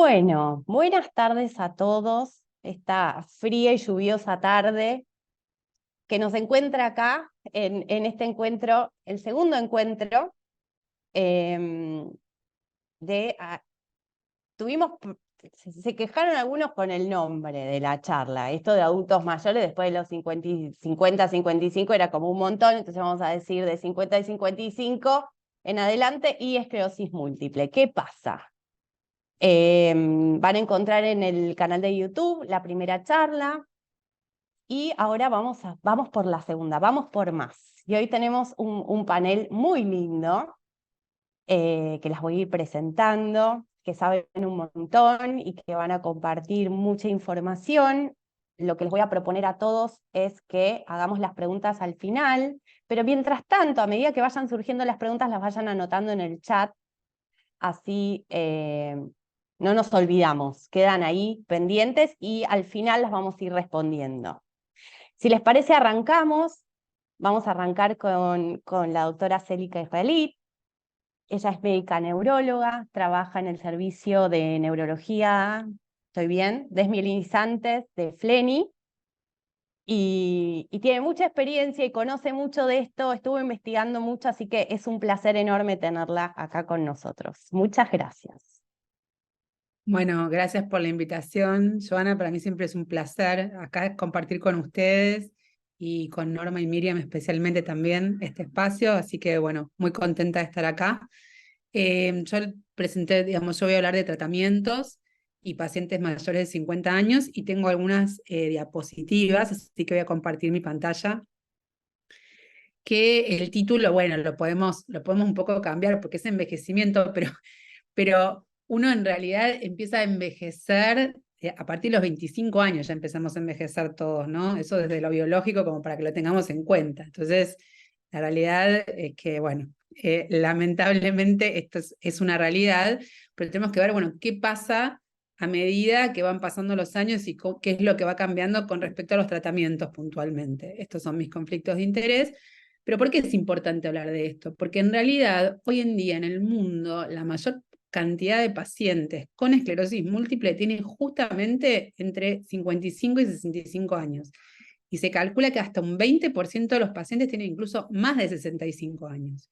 Bueno, buenas tardes a todos. Esta fría y lluviosa tarde que nos encuentra acá en este encuentro, el segundo encuentro em, de... tuvimos, se quejaron algunos con el nombre de la charla, esto de adultos mayores después de los 50, 55 era como un montón, entonces vamos a decir de 50 y 55 en adelante y esclerosis múltiple. ¿Qué pasa? Van a encontrar en el canal de YouTube la primera charla y ahora vamos por la segunda, vamos por más. Y hoy tenemos un panel muy lindo que las voy a ir presentando, que saben un montón y que van a compartir mucha información. Lo que les voy a proponer a todos es que hagamos las preguntas al final, pero mientras tanto, a medida que vayan surgiendo las preguntas, las vayan anotando en el chat, así no nos olvidamos, quedan ahí pendientes y al final las vamos a ir respondiendo. Si les parece, arrancamos. Vamos a arrancar con la doctora Célica Israelí. Ella es médica neuróloga, trabaja en el servicio de neurología, ¿estoy bien?, desmielinizantes de FLENI, y tiene mucha experiencia y conoce mucho de esto, estuvo investigando mucho, así que es un placer enorme tenerla acá con nosotros. Muchas gracias. Bueno, gracias por la invitación, Joana. Para mí siempre es un placer acá compartir con ustedes y con Norma y Miriam especialmente también este espacio, así que bueno, muy contenta de estar acá. Yo presenté, digamos, yo voy a hablar de tratamientos y pacientes mayores de 50 años y tengo algunas diapositivas, así que voy a compartir mi pantalla. Que el título, bueno, lo podemos un poco cambiar porque es envejecimiento, pero uno en realidad empieza a envejecer a partir de los 25 años, ya empezamos a envejecer todos, ¿no? Eso desde lo biológico como para que lo tengamos en cuenta. Entonces, la realidad es que, bueno, lamentablemente esto es una realidad, pero tenemos que ver, bueno, qué pasa a medida que van pasando los años y qué es lo que va cambiando con respecto a los tratamientos puntualmente. Estos son mis conflictos de interés. Pero ¿por qué es importante hablar de esto? Porque en realidad, hoy en día en el mundo, la mayor cantidad de pacientes con esclerosis múltiple tienen justamente entre 55 y 65 años. Y se calcula que hasta un 20% de los pacientes tienen incluso más de 65 años.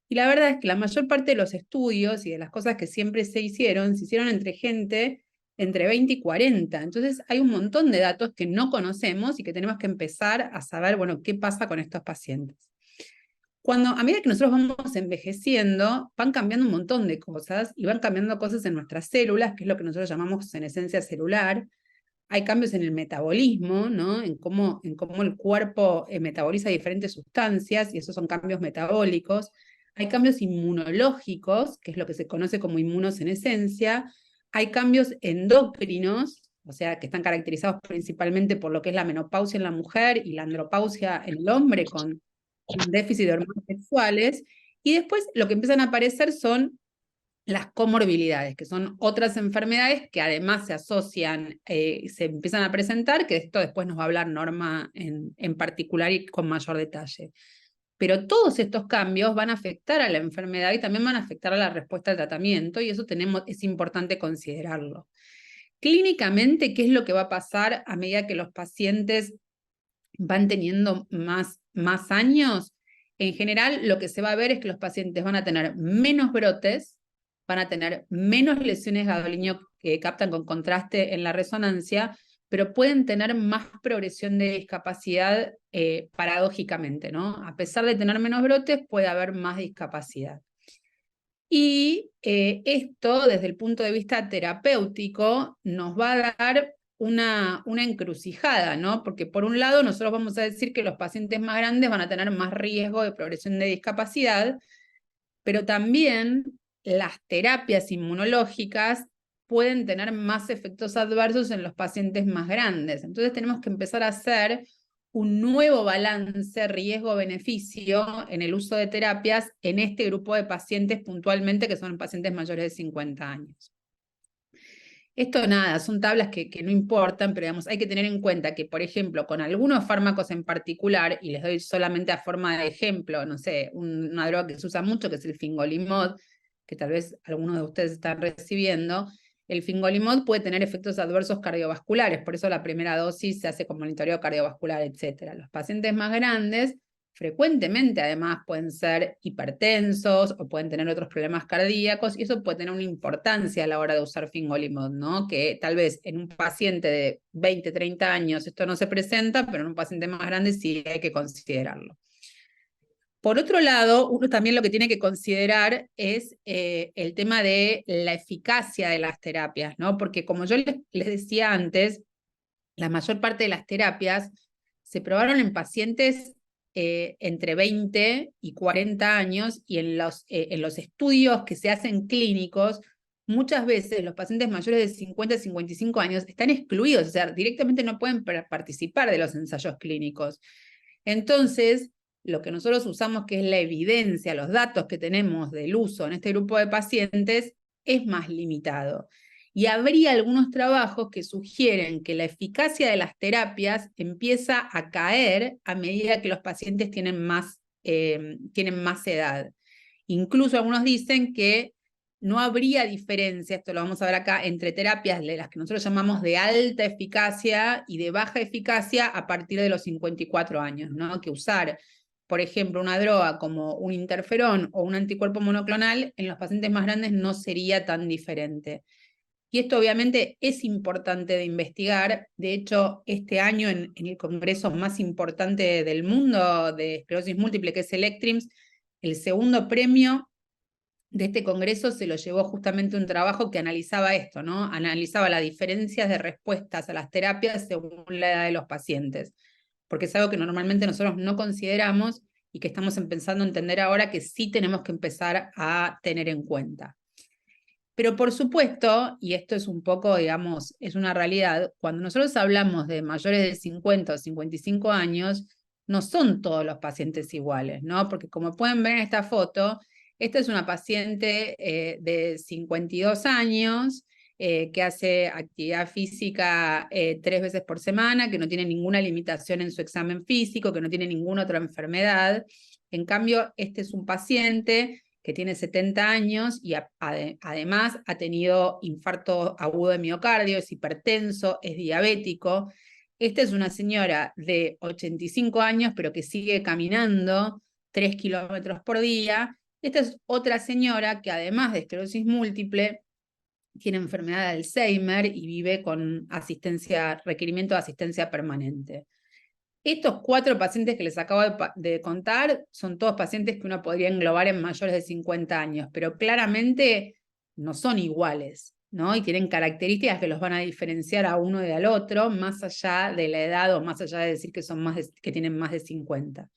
Y la verdad es que la mayor parte de los estudios y de las cosas que siempre se hicieron entre gente entre 20 y 40. Entonces hay un montón de datos que no conocemos y que tenemos que empezar a saber, bueno, qué pasa con estos pacientes. A medida que nosotros vamos envejeciendo, van cambiando un montón de cosas y van cambiando cosas en nuestras células, que es lo que nosotros llamamos senescencia celular. Hay cambios en el metabolismo, ¿no? En cómo el cuerpo metaboliza diferentes sustancias, y esos son cambios metabólicos. Hay cambios inmunológicos, que es lo que se conoce como inmunosenescencia. Hay cambios endocrinos, o sea, que están caracterizados principalmente por lo que es la menopausia en la mujer y la andropausia en el hombre con un déficit de hormonas sexuales, y después lo que empiezan a aparecer son las comorbilidades, que son otras enfermedades que además se asocian, se empiezan a presentar, que de esto después nos va a hablar Norma en particular y con mayor detalle. Pero todos estos cambios van a afectar a la enfermedad y también van a afectar a la respuesta al tratamiento, y eso es importante considerarlo. Clínicamente, ¿qué es lo que va a pasar a medida que los pacientes van teniendo más años? En general, lo que se va a ver es que los pacientes van a tener menos brotes, van a tener menos lesiones gadolinium que captan con contraste en la resonancia, pero pueden tener más progresión de discapacidad paradójicamente, ¿no? A pesar de tener menos brotes, puede haber más discapacidad. Y esto, desde el punto de vista terapéutico, nos va a dar una encrucijada, ¿no? Porque por un lado nosotros vamos a decir que los pacientes más grandes van a tener más riesgo de progresión de discapacidad, pero también las terapias inmunológicas pueden tener más efectos adversos en los pacientes más grandes. Entonces tenemos que empezar a hacer un nuevo balance riesgo-beneficio en el uso de terapias en este grupo de pacientes puntualmente, que son pacientes mayores de 50 años. Esto nada, son tablas que no importan, pero digamos, hay que tener en cuenta que, por ejemplo, con algunos fármacos en particular, y les doy solamente a forma de ejemplo, no sé, una droga que se usa mucho, que es el fingolimod, que tal vez algunos de ustedes están recibiendo, el fingolimod puede tener efectos adversos cardiovasculares, por eso la primera dosis se hace con monitoreo cardiovascular, etc. Los pacientes más grandes frecuentemente además pueden ser hipertensos o pueden tener otros problemas cardíacos y eso puede tener una importancia a la hora de usar fingolimod, ¿no? Que tal vez en un paciente de 20, 30 años esto no se presenta, pero en un paciente más grande sí hay que considerarlo. Por otro lado, uno también lo que tiene que considerar es el tema de la eficacia de las terapias, ¿no? Porque como yo les decía antes, la mayor parte de las terapias se probaron en pacientes entre 20 y 40 años y en los estudios que se hacen clínicos, muchas veces los pacientes mayores de 50 a 55 años están excluidos, o sea, directamente no pueden participar de los ensayos clínicos. Entonces, lo que nosotros usamos, que es la evidencia, los datos que tenemos del uso en este grupo de pacientes, es más limitado. Y habría algunos trabajos que sugieren que la eficacia de las terapias empieza a caer a medida que los pacientes tienen más edad. Incluso algunos dicen que no habría diferencia, esto lo vamos a ver acá, entre terapias de las que nosotros llamamos de alta eficacia y de baja eficacia a partir de los 54 años, ¿no? Que usar, por ejemplo, una droga como un interferón o un anticuerpo monoclonal en los pacientes más grandes no sería tan diferente. Y esto obviamente es importante de investigar. De hecho, este año en el congreso más importante del mundo de esclerosis múltiple, que es el ECTRIMS, el segundo premio de este congreso se lo llevó justamente un trabajo que analizaba esto, ¿no? Analizaba las diferencias de respuestas a las terapias según la edad de los pacientes, porque es algo que normalmente nosotros no consideramos y que estamos empezando a entender ahora que sí tenemos que empezar a tener en cuenta. Pero por supuesto, y esto es un poco, digamos, es una realidad, cuando nosotros hablamos de mayores de 50 o 55 años, no son todos los pacientes iguales, ¿no? Porque como pueden ver en esta foto, esta es una paciente de 52 años que hace actividad física 3 veces por semana, que no tiene ninguna limitación en su examen físico, que no tiene ninguna otra enfermedad. En cambio, este es un paciente que tiene 70 años y además ha tenido infarto agudo de miocardio, es hipertenso, es diabético. Esta es una señora de 85 años, pero que sigue caminando 3 kilómetros por día. Esta es otra señora que además de esclerosis múltiple, tiene enfermedad de Alzheimer y vive con requerimiento de asistencia permanente. Estos 4 pacientes que les acabo de contar son todos pacientes que uno podría englobar en mayores de 50 años, pero claramente no son iguales, ¿no? Y tienen características que los van a diferenciar a uno y al otro, más allá de la edad o más allá de decir que, que tienen más de 50.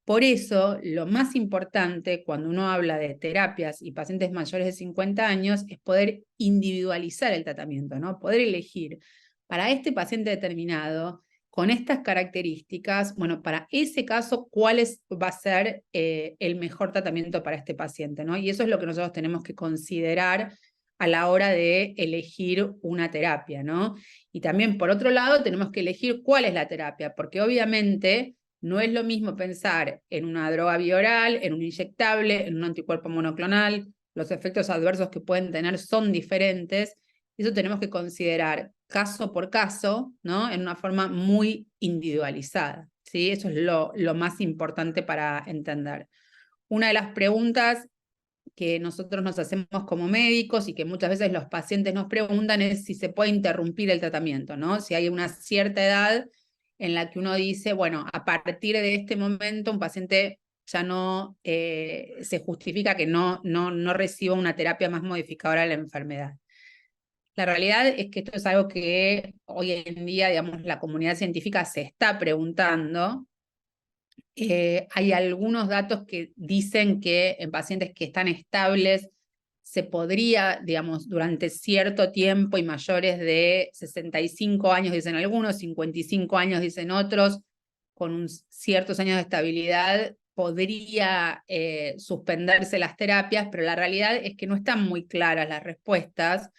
Por eso, lo más importante cuando uno habla de terapias y pacientes mayores de 50 años es poder individualizar el tratamiento, ¿no? Poder elegir para este paciente determinado con estas características, bueno, para ese caso, va a ser el mejor tratamiento para este paciente, ¿no? Y eso es lo que nosotros tenemos que considerar a la hora de elegir una terapia, ¿no? Y también, por otro lado, tenemos que elegir cuál es la terapia, porque obviamente no es lo mismo pensar en una droga bioral, en un inyectable, en un anticuerpo monoclonal, los efectos adversos que pueden tener son diferentes. Eso tenemos que considerar caso por caso, ¿no? En una forma muy individualizada, ¿sí? Eso es lo más importante para entender. Una de las preguntas que nosotros nos hacemos como médicos y que muchas veces los pacientes nos preguntan es si se puede interrumpir el tratamiento, ¿no? Si hay una cierta edad en la que uno dice, bueno, a partir de este momento un paciente ya no se justifica que no reciba una terapia más modificadora de la enfermedad. La realidad es que esto es algo que hoy en día, digamos, la comunidad científica se está preguntando. Hay algunos datos que dicen que en pacientes que están estables se podría, digamos, durante cierto tiempo y mayores de 65 años, dicen algunos, 55 años, dicen otros, con ciertos años de estabilidad, podría suspenderse las terapias, pero la realidad es que no están muy claras las respuestas,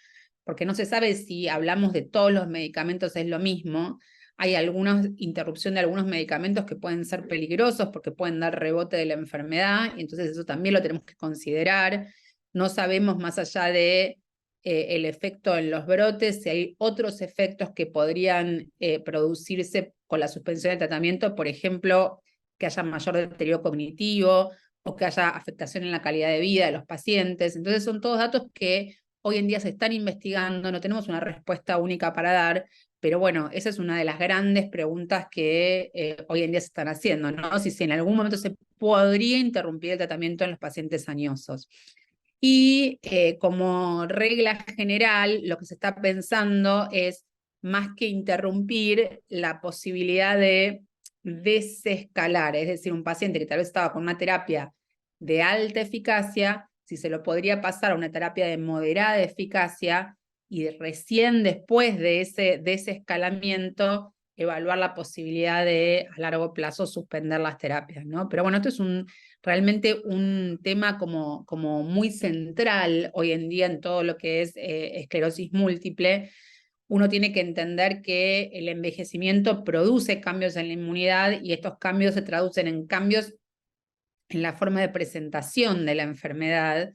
porque no se sabe si hablamos de todos los medicamentos es lo mismo. Hay alguna interrupción de algunos medicamentos que pueden ser peligrosos porque pueden dar rebote de la enfermedad, y entonces eso también lo tenemos que considerar. No sabemos más allá de el efecto en los brotes, si hay otros efectos que podrían producirse con la suspensión del tratamiento, por ejemplo, que haya mayor deterioro cognitivo o que haya afectación en la calidad de vida de los pacientes. Entonces son todos datos que hoy en día se están investigando, no tenemos una respuesta única para dar, pero bueno, esa es una de las grandes preguntas que hoy en día se están haciendo, ¿no? Si en algún momento se podría interrumpir el tratamiento en los pacientes añosos. Y como regla general, lo que se está pensando es, más que interrumpir, la posibilidad de desescalar, es decir, un paciente que tal vez estaba con una terapia de alta eficacia, si se lo podría pasar a una terapia de moderada eficacia y recién después de ese desescalamiento evaluar la posibilidad de a largo plazo suspender las terapias, ¿no? Pero bueno, esto es realmente un tema como muy central hoy en día en todo lo que es esclerosis múltiple. Uno tiene que entender que el envejecimiento produce cambios en la inmunidad y estos cambios se traducen en cambios en la forma de presentación de la enfermedad,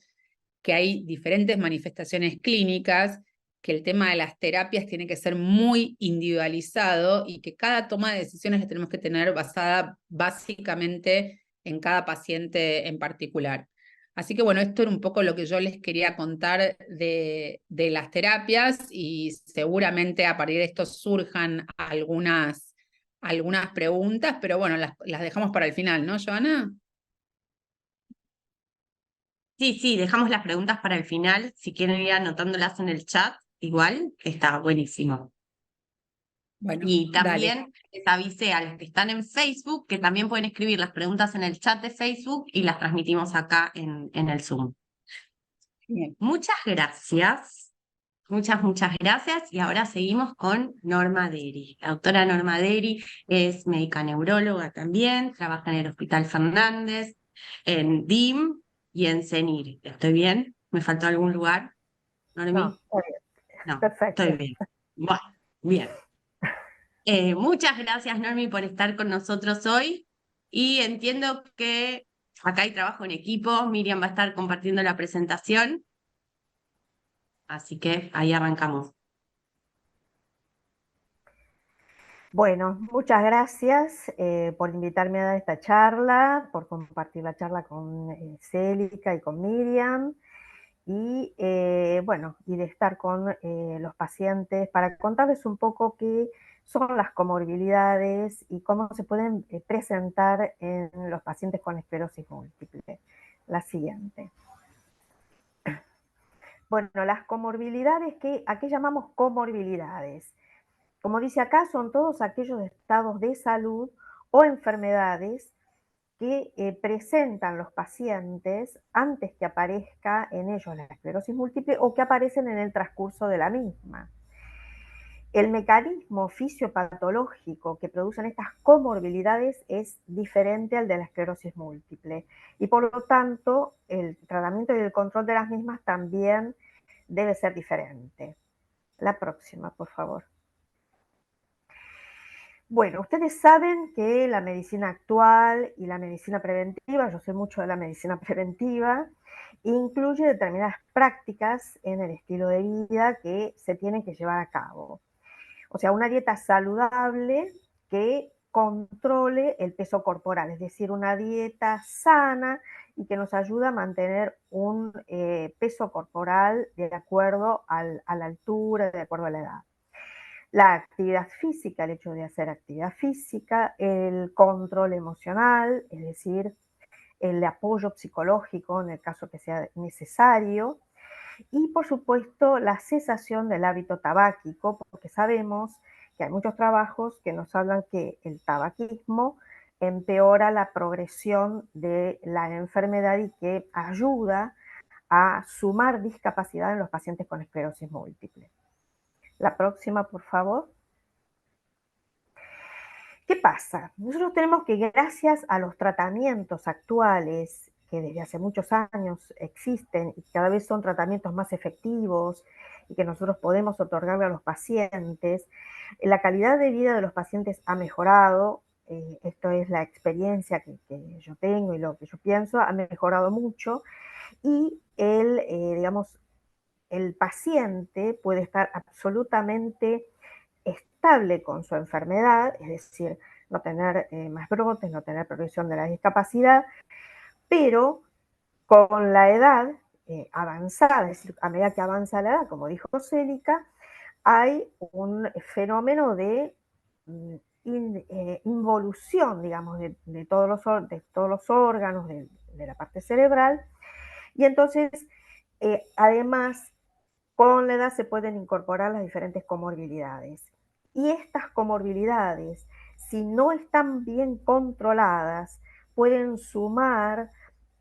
que hay diferentes manifestaciones clínicas, que el tema de las terapias tiene que ser muy individualizado y que cada toma de decisiones la tenemos que tener basada básicamente en cada paciente en particular. Así que bueno, esto era un poco lo que yo les quería contar de las terapias y seguramente a partir de esto surjan algunas preguntas, pero bueno, las dejamos para el final, ¿no, Joana? Sí, sí, dejamos las preguntas para el final. Si quieren ir anotándolas en el chat, igual está buenísimo. Bueno, Y dale. también les avisé a los que están en Facebook que también pueden escribir las preguntas en el chat de Facebook y las transmitimos acá en el Zoom. Bien. Muchas gracias. Muchas gracias. Y ahora seguimos con Norma Deri. La doctora Norma Deri es médica neuróloga también, trabaja en el Hospital Fernández, en DIM y en CENIR. ¿Estoy bien? ¿Me faltó algún lugar, No, Normi? está bien, No, perfecto. estoy bien. Bueno, bien. Muchas gracias, Normi, por estar con nosotros hoy. Y entiendo que acá hay trabajo en equipo. Miriam va a estar compartiendo la presentación. Así que ahí arrancamos. Bueno, muchas gracias por invitarme a dar esta charla, por compartir la charla con Célica y con Miriam, y bueno, y de estar con los pacientes para contarles un poco qué son las comorbilidades y cómo se pueden presentar en los pacientes con esclerosis múltiple. La siguiente. Bueno, las comorbilidades, ¿a qué llamamos comorbilidades? Como dice acá, son todos aquellos estados de salud o enfermedades que presentan los pacientes antes que aparezca en ellos la esclerosis múltiple o que aparecen en el transcurso de la misma. El mecanismo fisiopatológico que producen estas comorbilidades es diferente al de la esclerosis múltiple y por lo tanto el tratamiento y el control de las mismas también debe ser diferente. La próxima, por favor. Bueno, ustedes saben que la medicina actual y la medicina preventiva, yo sé mucho de la medicina preventiva, incluye determinadas prácticas en el estilo de vida que se tienen que llevar a cabo. O sea, una dieta saludable que controle el peso corporal, es decir, una dieta sana y que nos ayuda a mantener un peso corporal de acuerdo a la altura, de acuerdo a la edad. La actividad física, el hecho de hacer actividad física, el control emocional, es decir, el apoyo psicológico en el caso que sea necesario, y por supuesto la cesación del hábito tabáquico, porque sabemos que hay muchos trabajos que nos hablan que el tabaquismo empeora la progresión de la enfermedad y que ayuda a sumar discapacidad en los pacientes con esclerosis múltiple. La próxima, por favor. ¿Qué pasa? Nosotros tenemos que, gracias a los tratamientos actuales, que desde hace muchos años existen y cada vez son tratamientos más efectivos y que nosotros podemos otorgarle a los pacientes, la calidad de vida de los pacientes ha mejorado. Esto es la experiencia que yo tengo y lo que yo pienso, ha mejorado mucho y digamos, el paciente puede estar absolutamente estable con su enfermedad, es decir, no tener más brotes, no tener progresión de la discapacidad, pero con la edad avanzada, es decir, a medida que avanza la edad, como dijo Célica, hay un fenómeno de involución, digamos, de todos los órganos, de la parte cerebral, y entonces, además, con la edad se pueden incorporar las diferentes comorbilidades. Y estas comorbilidades, si no están bien controladas, pueden sumar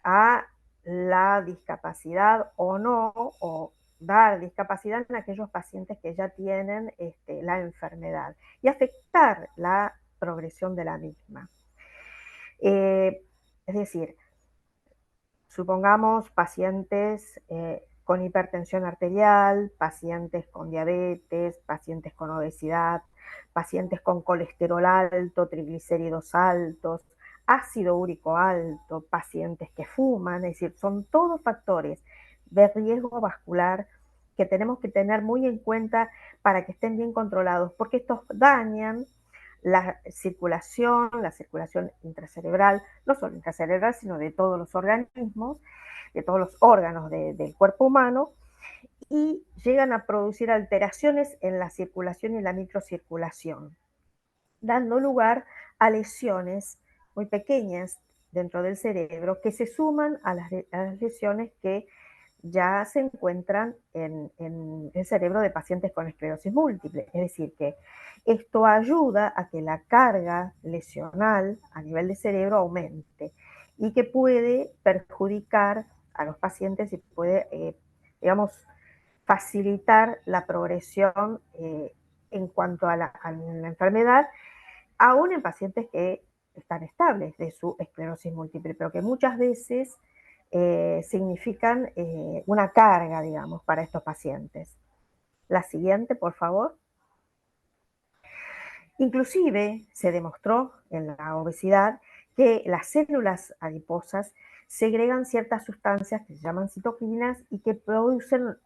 a la discapacidad o no, o dar discapacidad en aquellos pacientes que ya tienen la enfermedad y afectar la progresión de la misma. Es decir, supongamos pacientes con hipertensión arterial, pacientes con diabetes, pacientes con obesidad, pacientes con colesterol alto, triglicéridos altos, ácido úrico alto, pacientes que fuman, es decir, son todos factores de riesgo vascular que tenemos que tener muy en cuenta para que estén bien controlados, porque estos dañan la circulación intracerebral, no solo intracerebral, sino de todos los organismos, de todos los órganos del cuerpo humano, y llegan a producir alteraciones en la circulación y la microcirculación, dando lugar a lesiones muy pequeñas dentro del cerebro que se suman a las lesiones que ya se encuentran en el cerebro de pacientes con esclerosis múltiple. Es decir, que esto ayuda a que la carga lesional a nivel de cerebro aumente y que puede perjudicar a los pacientes y puede, digamos, facilitar la progresión en cuanto a la enfermedad, aún en pacientes que están estables de su esclerosis múltiple, pero que muchas veces significan una carga, digamos, para estos pacientes. La siguiente, por favor. Inclusive se demostró en la obesidad que las células adiposas segregan ciertas sustancias que se llaman citoquinas y que producen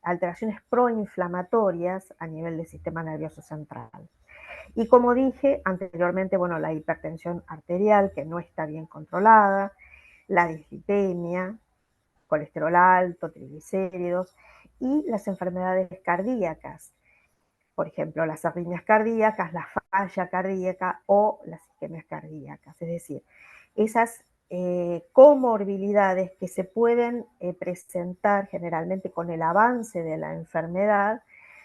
alteraciones proinflamatorias a nivel del sistema nervioso central. Y como dije anteriormente, bueno, la hipertensión arterial que no está bien controlada, la dislipemia, colesterol alto, triglicéridos y las enfermedades cardíacas. Por ejemplo, las arritmias cardíacas, la falla cardíaca o las isquemias cardíacas. Es decir, esas comorbilidades que se pueden presentar generalmente con el avance de la enfermedad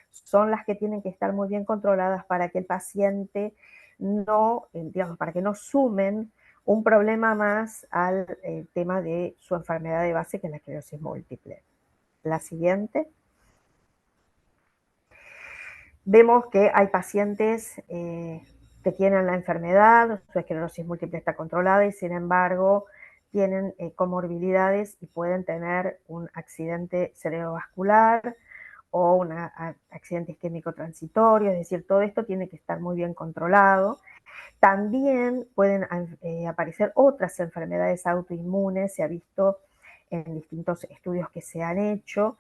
son las que tienen que estar muy bien controladas para que el paciente no, digamos, para que no sumen un problema más al tema de su enfermedad de base, que es la esclerosis múltiple. La siguiente. Vemos que hay pacientes que tienen la enfermedad, su esclerosis múltiple está controlada y sin embargo tienen comorbilidades y pueden tener un accidente cerebrovascular o un accidente isquémico transitorio, es decir, todo esto tiene que estar muy bien controlado. También pueden aparecer otras enfermedades autoinmunes, se ha visto en distintos estudios que se han hecho,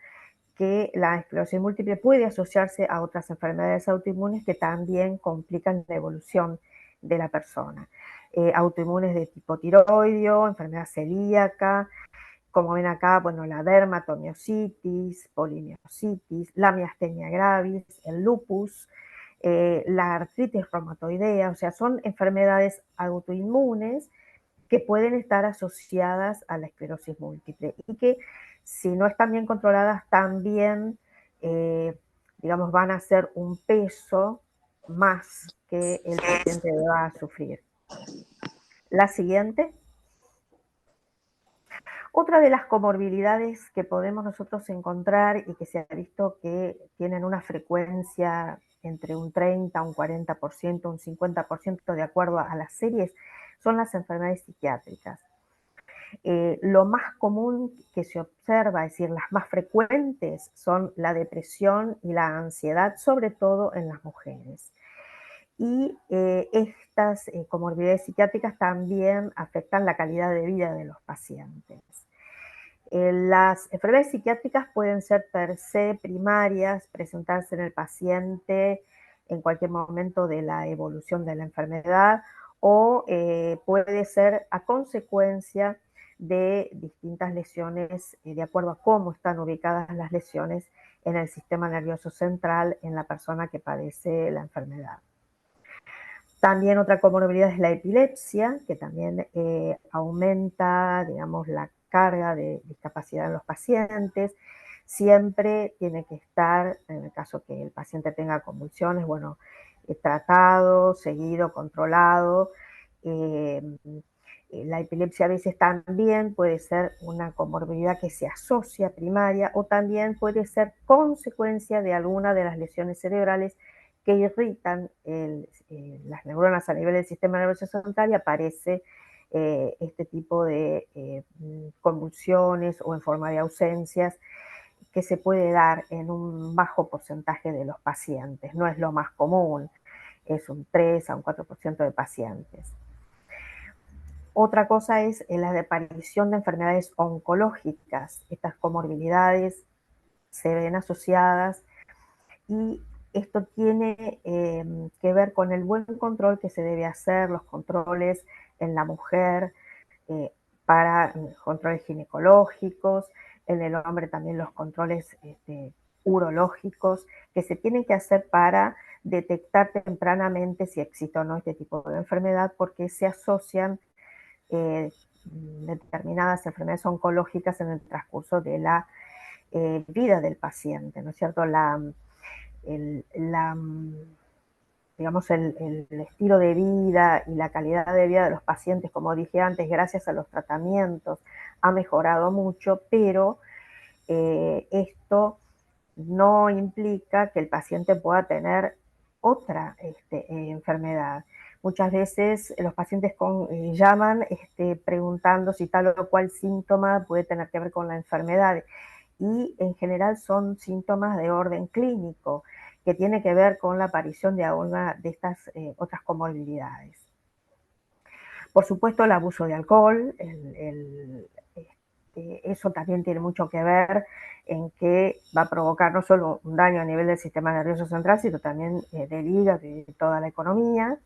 que la esclerosis múltiple puede asociarse a otras enfermedades autoinmunes que también complican la evolución de la persona. Autoinmunes de tipo tiroideo, enfermedad celíaca, como ven acá, bueno, la dermatomiositis, polimiositis, la miastenia gravis, el lupus, la artritis reumatoidea, o sea, son enfermedades autoinmunes que pueden estar asociadas a la esclerosis múltiple y que si no están bien controladas también, digamos, van a ser un peso más que el paciente va a sufrir. La siguiente. Otra de las comorbilidades que podemos nosotros encontrar y que se ha visto que tienen una frecuencia entre un 30, un 40%, un 50% de acuerdo a las series, son las enfermedades psiquiátricas. Lo más común que se observa, es decir, las más frecuentes, son la depresión y la ansiedad, sobre todo en las mujeres. Y estas comorbilidades psiquiátricas también afectan la calidad de vida de los pacientes. Las enfermedades psiquiátricas pueden ser per se primarias, presentarse en el paciente en cualquier momento de la evolución de la enfermedad, o puede ser a consecuencia de distintas lesiones, de acuerdo a cómo están ubicadas las lesiones en el sistema nervioso central en la persona que padece la enfermedad. También otra comorbilidad es la epilepsia, que también aumenta, digamos, la carga de discapacidad en los pacientes. Siempre tiene que estar, en el caso que el paciente tenga convulsiones, bueno, tratado, seguido, controlado. La epilepsia a veces también puede ser una comorbilidad que se asocia primaria, o también puede ser consecuencia de alguna de las lesiones cerebrales que irritan las neuronas a nivel del sistema nervioso central, y aparece este tipo de convulsiones o en forma de ausencias, que se puede dar en un bajo porcentaje de los pacientes. No es lo más común, es un 3 a un 4% de pacientes. Otra cosa es la aparición de enfermedades oncológicas. Estas comorbilidades se ven asociadas, y esto tiene que ver con el buen control que se debe hacer, los controles en la mujer, para controles ginecológicos, en el hombre también los controles urológicos, que se tienen que hacer para detectar tempranamente si existe o no este tipo de enfermedad, porque se asocian determinadas enfermedades oncológicas en el transcurso de la vida del paciente, ¿no es cierto? Digamos, el estilo de vida y la calidad de vida de los pacientes, como dije antes, gracias a los tratamientos, ha mejorado mucho, pero esto no implica que el paciente pueda tener otra enfermedad. Muchas veces los pacientes llaman preguntando si tal o cual síntoma puede tener que ver con la enfermedad, y en general son síntomas de orden clínico, que tiene que ver con la aparición de alguna de estas otras comorbilidades. Por supuesto, el abuso de alcohol, eso también tiene mucho que ver en que va a provocar no solo un daño a nivel del sistema nervioso central, sino también del hígado y de toda la economía.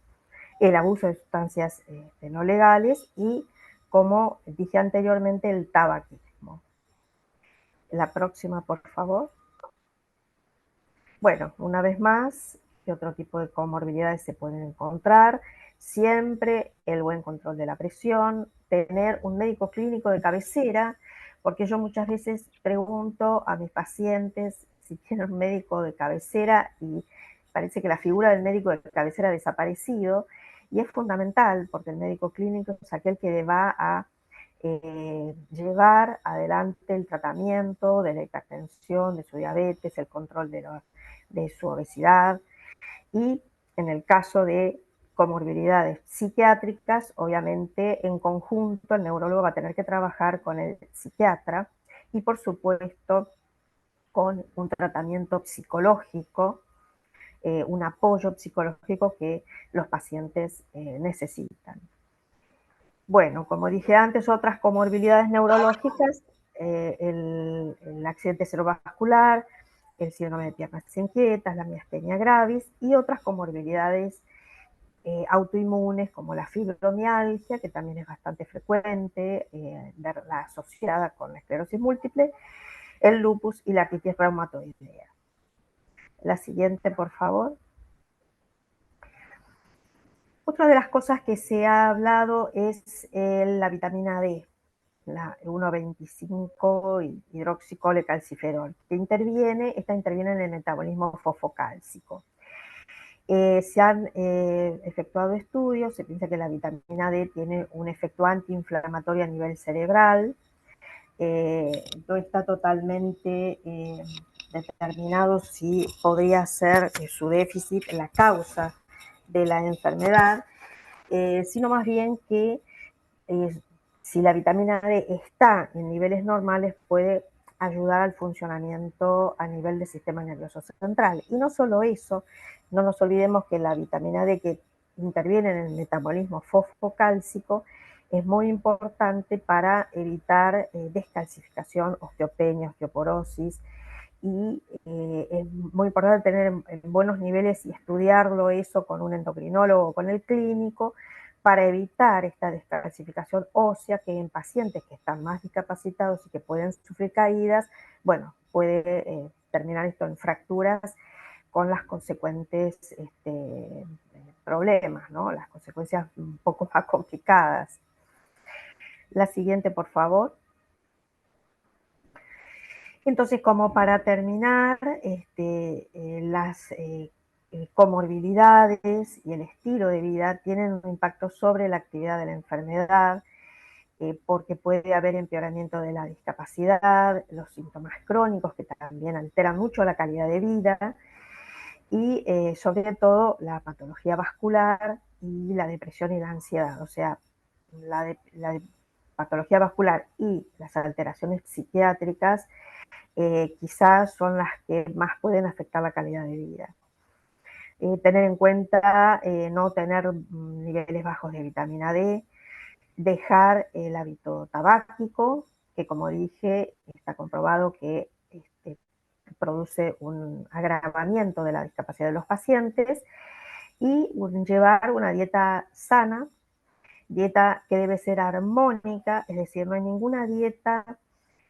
El abuso de sustancias no legales y, como dije anteriormente, el tabaquismo. La próxima, por favor. Bueno, una vez más, ¿qué otro tipo de comorbilidades se pueden encontrar? Siempre el buen control de la presión, tener un médico clínico de cabecera, porque yo muchas veces pregunto a mis pacientes si tienen un médico de cabecera, y parece que la figura del médico de cabecera ha desaparecido, y es fundamental, porque el médico clínico es aquel que va a llevar adelante el tratamiento de la hipertensión, de su diabetes, el control de su obesidad, y en el caso de comorbilidades psiquiátricas, obviamente en conjunto el neurólogo va a tener que trabajar con el psiquiatra, y por supuesto con un tratamiento psicológico, un apoyo psicológico que los pacientes necesitan. Bueno, como dije antes, otras comorbilidades neurológicas, el accidente cerebrovascular, el síndrome de piernas inquietas, la miastenia gravis, y otras comorbilidades autoinmunes como la fibromialgia, que también es bastante frecuente, verla asociada con la esclerosis múltiple, el lupus y la artritis reumatoidea. La siguiente, por favor. Otra de las cosas que se ha hablado es la vitamina D, la 1,25 hidroxicolecalciferol, que interviene en el metabolismo fosfocálcico. Se han efectuado estudios, se piensa que la vitamina D tiene un efecto antiinflamatorio a nivel cerebral. No está totalmente determinado si podría ser su déficit la causa de la enfermedad, sino más bien que si la vitamina D está en niveles normales, puede ayudar al funcionamiento a nivel del sistema nervioso central. Y no solo eso, no nos olvidemos que la vitamina D, que interviene en el metabolismo fosfocálcico, es muy importante para evitar descalcificación, osteopenia, osteoporosis, y es muy importante tener en buenos niveles y estudiarlo eso con un endocrinólogo o con el clínico para evitar esta descalcificación ósea que en pacientes que están más discapacitados y que pueden sufrir caídas, bueno, puede terminar esto en fracturas con las consecuentes problemas, ¿no? Las consecuencias un poco más complicadas. La siguiente, por favor. Entonces, como para terminar, las comorbilidades y el estilo de vida tienen un impacto sobre la actividad de la enfermedad, porque puede haber empeoramiento de la discapacidad, los síntomas crónicos que también alteran mucho la calidad de vida, y sobre todo la patología vascular y la depresión y la ansiedad. O sea, la patología vascular y las alteraciones psiquiátricas quizás son las que más pueden afectar la calidad de vida. Tener en cuenta no tener niveles bajos de vitamina D, dejar el hábito tabáquico, que como dije, está comprobado que produce un agravamiento de la discapacidad de los pacientes, y llevar una dieta sana, dieta que debe ser armónica, es decir, no hay ninguna dieta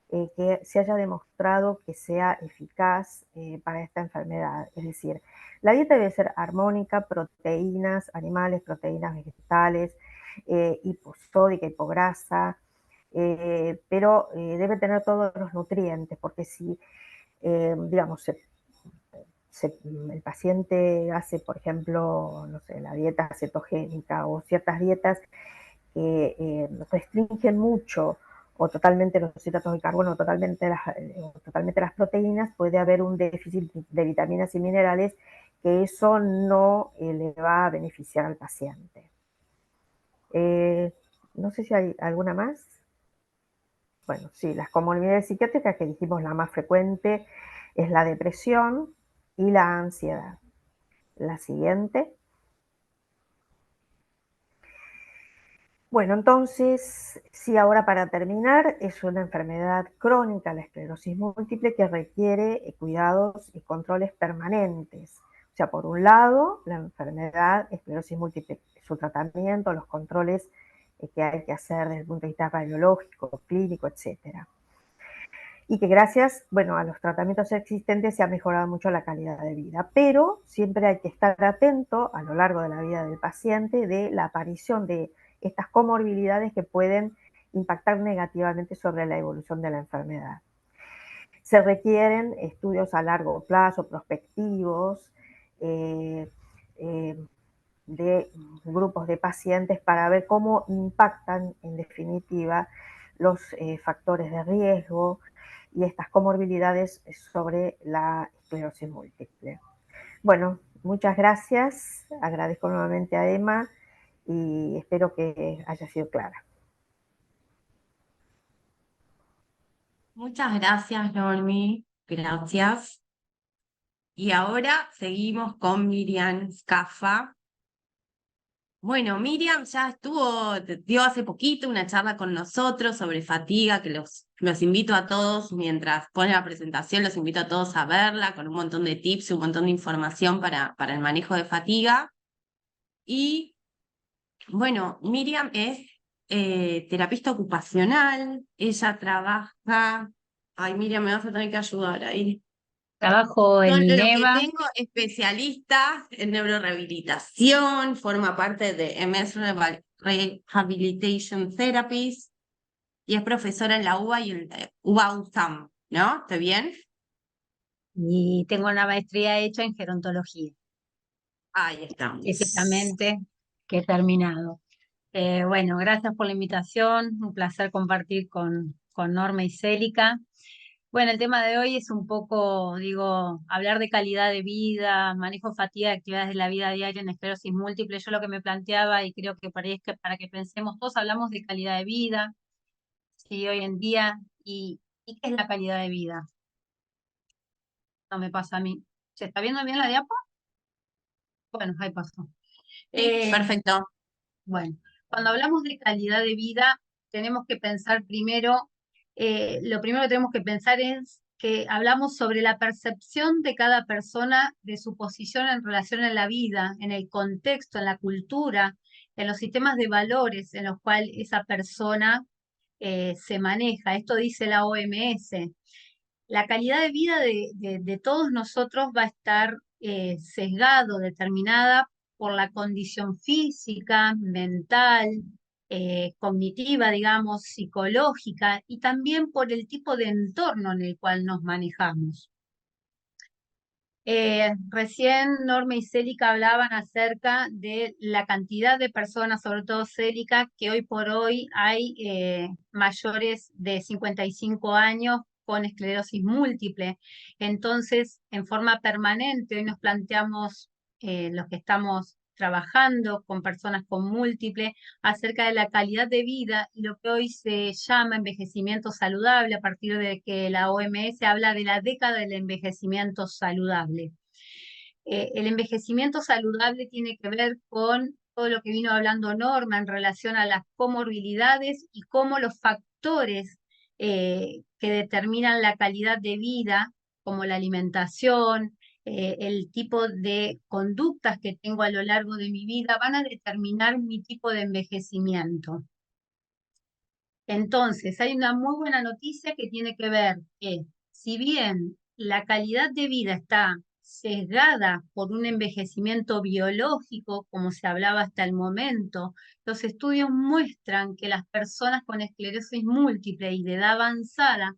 que se haya demostrado que sea eficaz para esta enfermedad. Es decir, la dieta debe ser armónica, proteínas animales, proteínas vegetales, hiposódica, hipograsa, pero debe tener todos los nutrientes, porque si, digamos, el paciente hace, por ejemplo, no sé, la dieta cetogénica o ciertas dietas que restringen mucho o totalmente los hidratos de carbono o totalmente las proteínas, puede haber un déficit de vitaminas y minerales que eso no le va a beneficiar al paciente. No sé si hay alguna más. Bueno, sí, las comorbilidades psiquiátricas que dijimos, la más frecuente es la depresión y la ansiedad. La siguiente. Bueno, entonces, sí, ahora para terminar, es una enfermedad crónica, la esclerosis múltiple, que requiere cuidados y controles permanentes. O sea, por un lado, la enfermedad, esclerosis múltiple, su tratamiento, los controles que hay que hacer desde el punto de vista radiológico, clínico, etcétera. Y que gracias, bueno, a los tratamientos existentes se ha mejorado mucho la calidad de vida, pero siempre hay que estar atento a lo largo de la vida del paciente de la aparición de estas comorbilidades que pueden impactar negativamente sobre la evolución de la enfermedad. Se requieren estudios a largo plazo, prospectivos, de grupos de pacientes para ver cómo impactan en definitiva los factores de riesgo y estas comorbilidades sobre la esclerosis múltiple. Bueno, muchas gracias, agradezco nuevamente a Emma y espero que haya sido clara. Muchas gracias, Normi. Gracias. Y ahora seguimos con Miriam Scaffa. Bueno, Miriam ya dio hace poquito una charla con nosotros sobre fatiga, que los invito a todos, mientras pone la presentación, los invito a todos a verla con un montón de tips y un montón de información para el manejo de fatiga. Y bueno, Miriam es terapista ocupacional, ella trabaja. Ay, Miriam, me vas a tener que ayudar ahí. Trabajo en Yo lo que Mineva. tengo especialista en neurorehabilitación, forma parte de MS Rehabilitation Therapies y es profesora en la UBA y en UBA USAM, ¿no? ¿Estoy bien? Y tengo una maestría hecha en gerontología, Ahí estamos. específicamente, que he terminado. Bueno, gracias por la invitación, un placer compartir con Norma y Célica. Bueno, el tema de hoy es un poco, digo, hablar de calidad de vida, manejo de fatiga, actividades de la vida diaria en esclerosis múltiple. Yo lo que me planteaba, y creo que para que pensemos, todos hablamos de calidad de vida, sí, hoy en día, ¿y qué es la calidad de vida? No me pasa a mí. ¿Se está viendo bien la diapo? Bueno, ahí pasó. Sí, perfecto. Bueno, Cuando hablamos de calidad de vida, tenemos que pensar primero, lo primero que tenemos que pensar es que hablamos sobre la percepción de cada persona de su posición en relación a la vida, en el contexto, en la cultura, en los sistemas de valores en los cuales esa persona se maneja. Esto dice la OMS. La calidad de vida de todos nosotros va a estar sesgado, determinada por la condición física, mental, cognitiva, digamos, psicológica, y también por el tipo de entorno en el cual nos manejamos. Recién Norma y Célica hablaban acerca de la cantidad de personas, sobre todo Célica, que hoy por hoy hay mayores de 55 años con esclerosis múltiple. Entonces, en forma permanente, hoy nos planteamos, los que estamos trabajando con personas con múltiple, acerca de la calidad de vida y lo que hoy se llama envejecimiento saludable, a partir de que la OMS habla de la década del envejecimiento saludable. El envejecimiento saludable tiene que ver con todo lo que vino hablando Norma en relación a las comorbilidades y cómo los factores que determinan la calidad de vida, como la alimentación, el tipo de conductas que tengo a lo largo de mi vida, van a determinar mi tipo de envejecimiento. Entonces, hay una muy buena noticia que tiene que ver que, si bien la calidad de vida está sesgada por un envejecimiento biológico, como se hablaba hasta el momento, los estudios muestran que las personas con esclerosis múltiple y de edad avanzada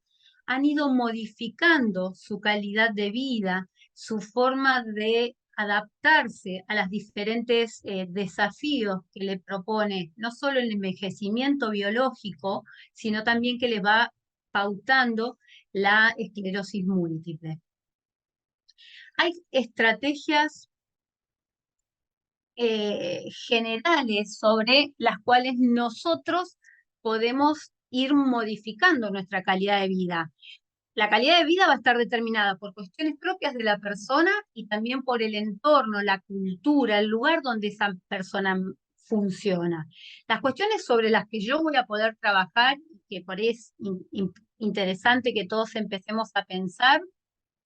han ido modificando su calidad de vida, su forma de adaptarse a los diferentes desafíos que le propone no solo el envejecimiento biológico, sino también que le va pautando la esclerosis múltiple. Hay estrategias generales sobre las cuales nosotros podemos ir modificando nuestra calidad de vida. La calidad de vida va a estar determinada por cuestiones propias de la persona y también por el entorno, la cultura, el lugar donde esa persona funciona. Las cuestiones sobre las que yo voy a poder trabajar, que por ahí es interesante que todos empecemos a pensar,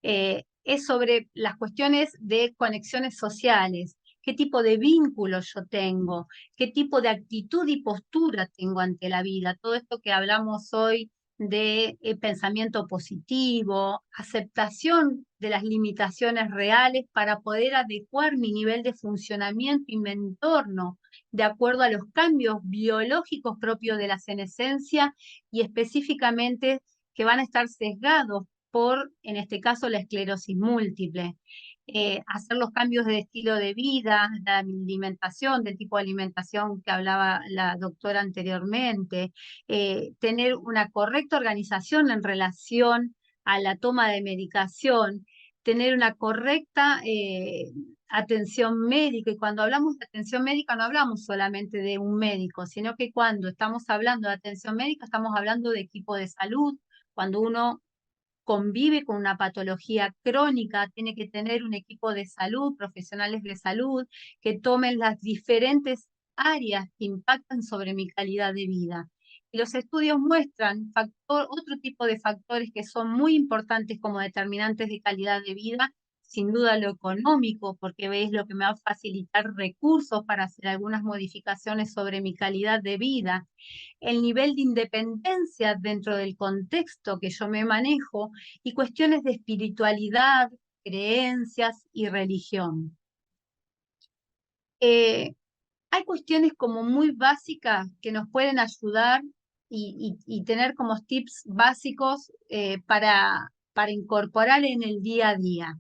es sobre las cuestiones de conexiones sociales. ¿Qué tipo de vínculos yo tengo? ¿Qué tipo de actitud y postura tengo ante la vida? Todo esto que hablamos hoy de pensamiento positivo, aceptación de las limitaciones reales para poder adecuar mi nivel de funcionamiento y mi entorno de acuerdo a los cambios biológicos propios de la senescencia y específicamente que van a estar sesgados por, en este caso, la esclerosis múltiple. Hacer los cambios de estilo de vida, la alimentación, del tipo de alimentación que hablaba la doctora anteriormente, tener una correcta organización en relación a la toma de medicación, tener una correcta atención médica. Y cuando hablamos de atención médica no hablamos solamente de un médico, sino que cuando estamos hablando de atención médica estamos hablando de equipo de salud. Cuando uno convive con una patología crónica, tiene que tener un equipo de salud, profesionales de salud, que tomen las diferentes áreas que impactan sobre mi calidad de vida. Y los estudios muestran otro tipo de factores que son muy importantes como determinantes de calidad de vida, sin duda lo económico, porque veis lo que me va a facilitar recursos para hacer algunas modificaciones sobre mi calidad de vida, el nivel de independencia dentro del contexto que yo me manejo y cuestiones de espiritualidad, creencias y religión. Hay cuestiones como muy básicas que nos pueden ayudar y tener como tips básicos para incorporar en el día a día.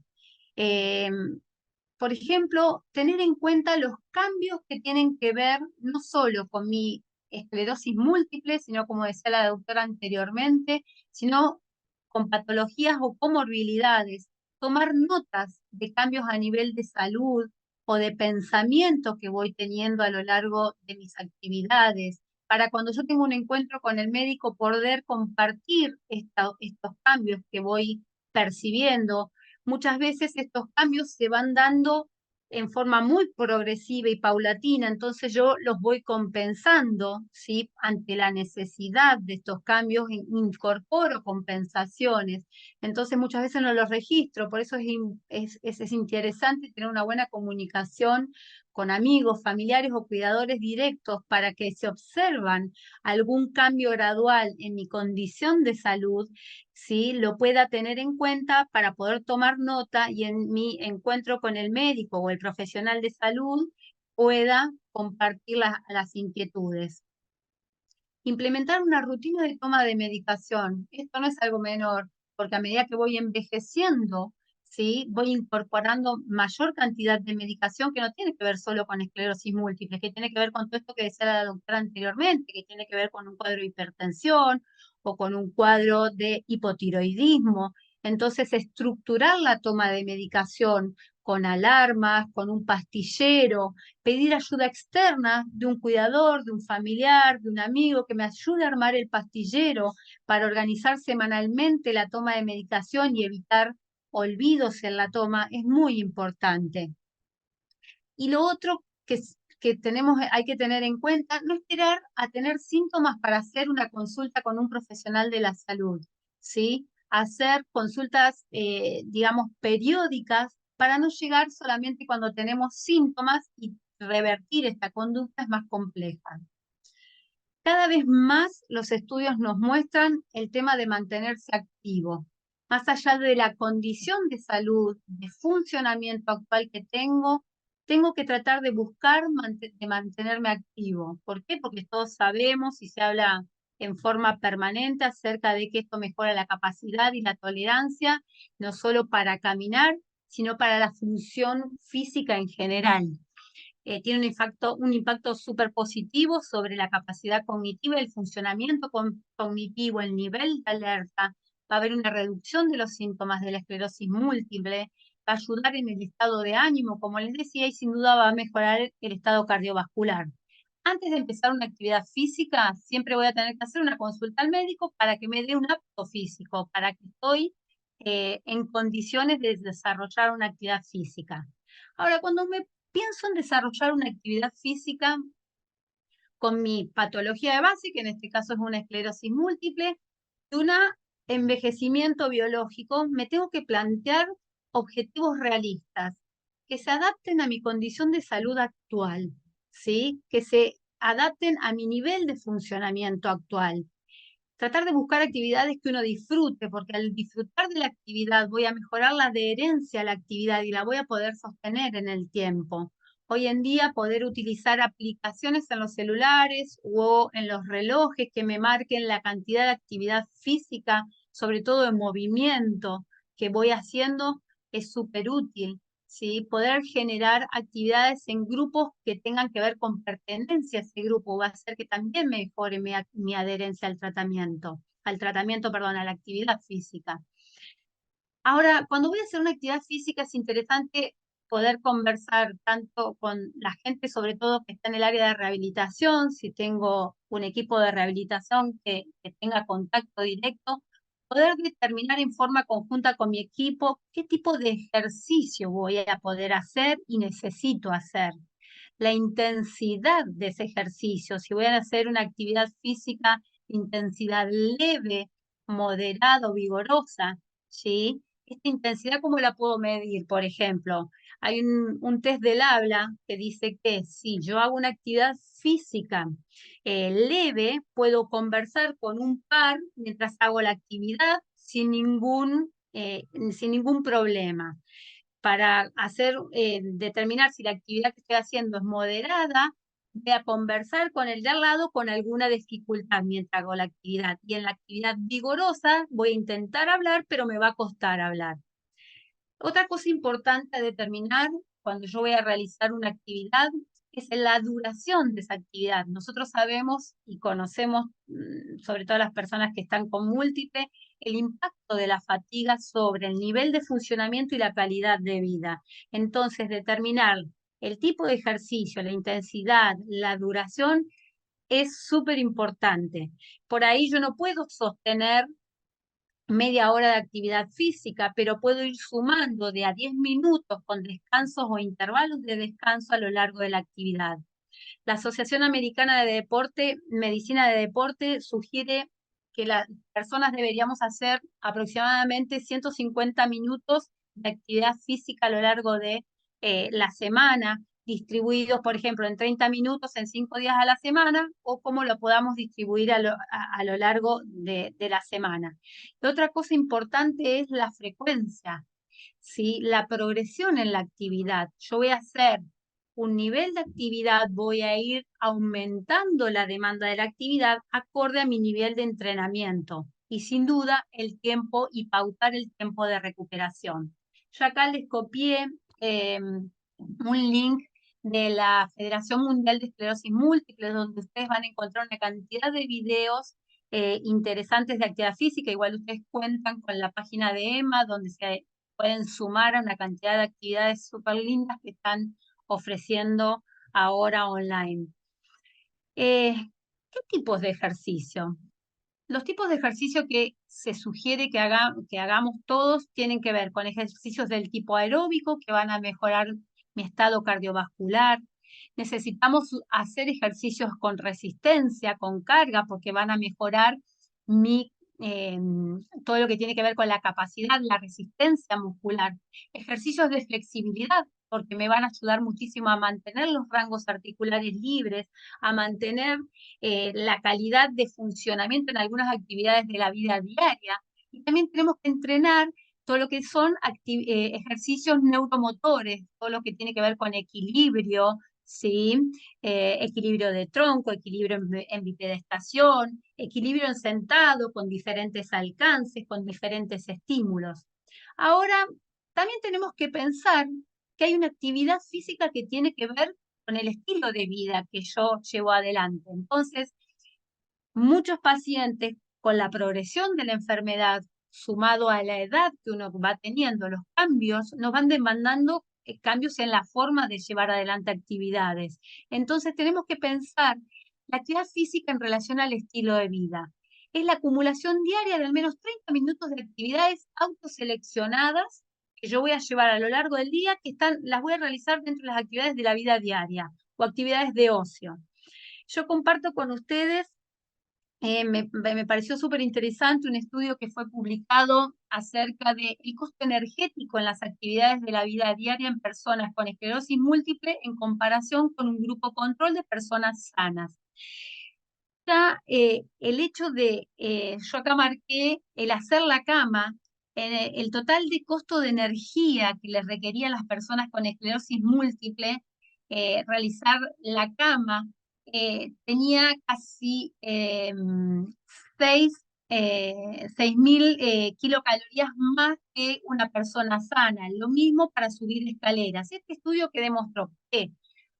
Por ejemplo, tener en cuenta los cambios que tienen que ver no solo con mi esclerosis múltiple, sino como decía la doctora anteriormente, sino con patologías o comorbilidades. Tomar notas de cambios a nivel de salud o de pensamiento que voy teniendo a lo largo de mis actividades, para cuando yo tengo un encuentro con el médico poder compartir estos cambios que voy percibiendo. Muchas veces estos cambios se van dando en forma muy progresiva y paulatina, entonces yo los voy compensando, ¿sí? Ante la necesidad de estos cambios, incorporo compensaciones, entonces muchas veces no los registro, por eso es interesante tener una buena comunicación con amigos, familiares o cuidadores directos para que se observan algún cambio gradual en mi condición de salud, ¿sí? Lo pueda tener en cuenta para poder tomar nota y en mi encuentro con el médico o el profesional de salud pueda compartir las inquietudes. Implementar una rutina de toma de medicación. Esto no es algo menor, porque a medida que voy envejeciendo, ¿sí? Voy incorporando mayor cantidad de medicación que no tiene que ver solo con esclerosis múltiple, que tiene que ver con todo esto que decía la doctora anteriormente, que tiene que ver con un cuadro de hipertensión o con un cuadro de hipotiroidismo. Entonces, estructurar la toma de medicación con alarmas, con un pastillero, pedir ayuda externa de un cuidador, de un familiar, de un amigo que me ayude a armar el pastillero para organizar semanalmente la toma de medicación y evitar olvidos en la toma, es muy importante. Y lo otro que hay que tener en cuenta, no esperar a tener síntomas para hacer una consulta con un profesional de la salud, ¿sí? Hacer consultas, digamos, periódicas para no llegar solamente cuando tenemos síntomas y revertir esta conducta es más compleja. Cada vez más los estudios nos muestran el tema de mantenerse activo. Más allá de la condición de salud, de funcionamiento actual que tengo que tratar de buscar de mantenerme activo. ¿Por qué? Porque todos sabemos y se habla en forma permanente acerca de que esto mejora la capacidad y la tolerancia, no solo para caminar, sino para la función física en general. Tiene un impacto súper positivo sobre la capacidad cognitiva, el funcionamiento cognitivo, el nivel de alerta. Va a haber una reducción de los síntomas de la esclerosis múltiple, va a ayudar en el estado de ánimo, como les decía, y sin duda va a mejorar el estado cardiovascular. Antes de empezar una actividad física, siempre voy a tener que hacer una consulta al médico para que me dé un apto físico, para que estoy en condiciones de desarrollar una actividad física. Ahora, cuando me pienso en desarrollar una actividad física con mi patología de base, que en este caso es una esclerosis múltiple, de un envejecimiento biológico, me tengo que plantear objetivos realistas que se adapten a mi condición de salud actual, ¿sí? Que se adapten a mi nivel de funcionamiento actual. Tratar de buscar actividades que uno disfrute, porque al disfrutar de la actividad voy a mejorar la adherencia a la actividad y la voy a poder sostener en el tiempo. Hoy en día poder utilizar aplicaciones en los celulares o en los relojes que me marquen la cantidad de actividad física, sobre todo en movimiento, que voy haciendo, es súper útil. ¿Sí? Poder generar actividades en grupos que tengan que ver con pertenencia a ese grupo va a hacer que también mejore mi adherencia al tratamiento, a la actividad física. Ahora, cuando voy a hacer una actividad física es interesante poder conversar tanto con la gente, sobre todo que está en el área de rehabilitación, si tengo un equipo de rehabilitación que tenga contacto directo, poder determinar en forma conjunta con mi equipo qué tipo de ejercicio voy a poder hacer y necesito hacer. La intensidad de ese ejercicio, si voy a hacer una actividad física, intensidad leve, moderada o vigorosa, ¿sí? Esta intensidad, ¿cómo la puedo medir? Por ejemplo, hay un test del habla que dice que si yo hago una actividad física leve, puedo conversar con un par mientras hago la actividad sin ningún problema. Para determinar si la actividad que estoy haciendo es moderada, voy a conversar con el de al lado con alguna dificultad mientras hago la actividad. Y en la actividad vigorosa voy a intentar hablar, pero me va a costar hablar. Otra cosa importante a determinar cuando yo voy a realizar una actividad es la duración de esa actividad. Nosotros sabemos y conocemos, sobre todo las personas que están con múltiple, el impacto de la fatiga sobre el nivel de funcionamiento y la calidad de vida. Entonces, determinar el tipo de ejercicio, la intensidad, la duración, es súper importante. Por ahí yo no puedo sostener media hora de actividad física, pero puedo ir sumando de a 10 minutos con descansos o intervalos de descanso a lo largo de la actividad. La Asociación Americana de Medicina de Deporte sugiere que las personas deberíamos hacer aproximadamente 150 minutos de actividad física a lo largo de la semana, distribuidos, por ejemplo, en 30 minutos en 5 días a la semana, o cómo lo podamos distribuir a lo largo de la semana. Y otra cosa importante es la frecuencia, ¿sí? La progresión en la actividad. Yo voy a hacer un nivel de actividad, voy a ir aumentando la demanda de la actividad acorde a mi nivel de entrenamiento y sin duda el tiempo y pautar el tiempo de recuperación. Yo acá les copié un link de la Federación Mundial de Esclerosis Múltiple, donde ustedes van a encontrar una cantidad de videos interesantes de actividad física. Igual ustedes cuentan con la página de EMA, donde se pueden sumar a una cantidad de actividades súper lindas que están ofreciendo ahora online. ¿Qué tipos de ejercicio? Los tipos de ejercicio que se sugiere que hagamos todos tienen que ver con ejercicios del tipo aeróbico, que van a mejorar mi estado cardiovascular. Necesitamos hacer ejercicios con resistencia, con carga, porque van a mejorar todo lo que tiene que ver con la capacidad, la resistencia muscular. Ejercicios de flexibilidad, porque me van a ayudar muchísimo a mantener los rangos articulares libres, a mantener la calidad de funcionamiento en algunas actividades de la vida diaria. Y también tenemos que entrenar todo lo que son ejercicios neuromotores, todo lo que tiene que ver con equilibrio, ¿sí? Equilibrio de tronco, equilibrio en bipedestación, equilibrio en sentado con diferentes alcances, con diferentes estímulos. Ahora, también tenemos que pensar que hay una actividad física que tiene que ver con el estilo de vida que yo llevo adelante. Entonces, muchos pacientes con la progresión de la enfermedad, sumado a la edad que uno va teniendo, los cambios, nos van demandando cambios en la forma de llevar adelante actividades. Entonces, tenemos que pensar la actividad física en relación al estilo de vida. Es la acumulación diaria de al menos 30 minutos de actividades autoseleccionadas que yo voy a llevar a lo largo del día, las voy a realizar dentro de las actividades de la vida diaria o actividades de ocio. Yo comparto con ustedes, me pareció súper interesante un estudio que fue publicado acerca del costo energético en las actividades de la vida diaria en personas con esclerosis múltiple en comparación con un grupo control de personas sanas. El hecho de, yo acá marqué el hacer la cama, el total de costo de energía que les requerían las personas con esclerosis múltiple, realizar la cama, tenía casi 6.000 kilocalorías más que una persona sana. Lo mismo para subir escaleras. Este estudio que demostró que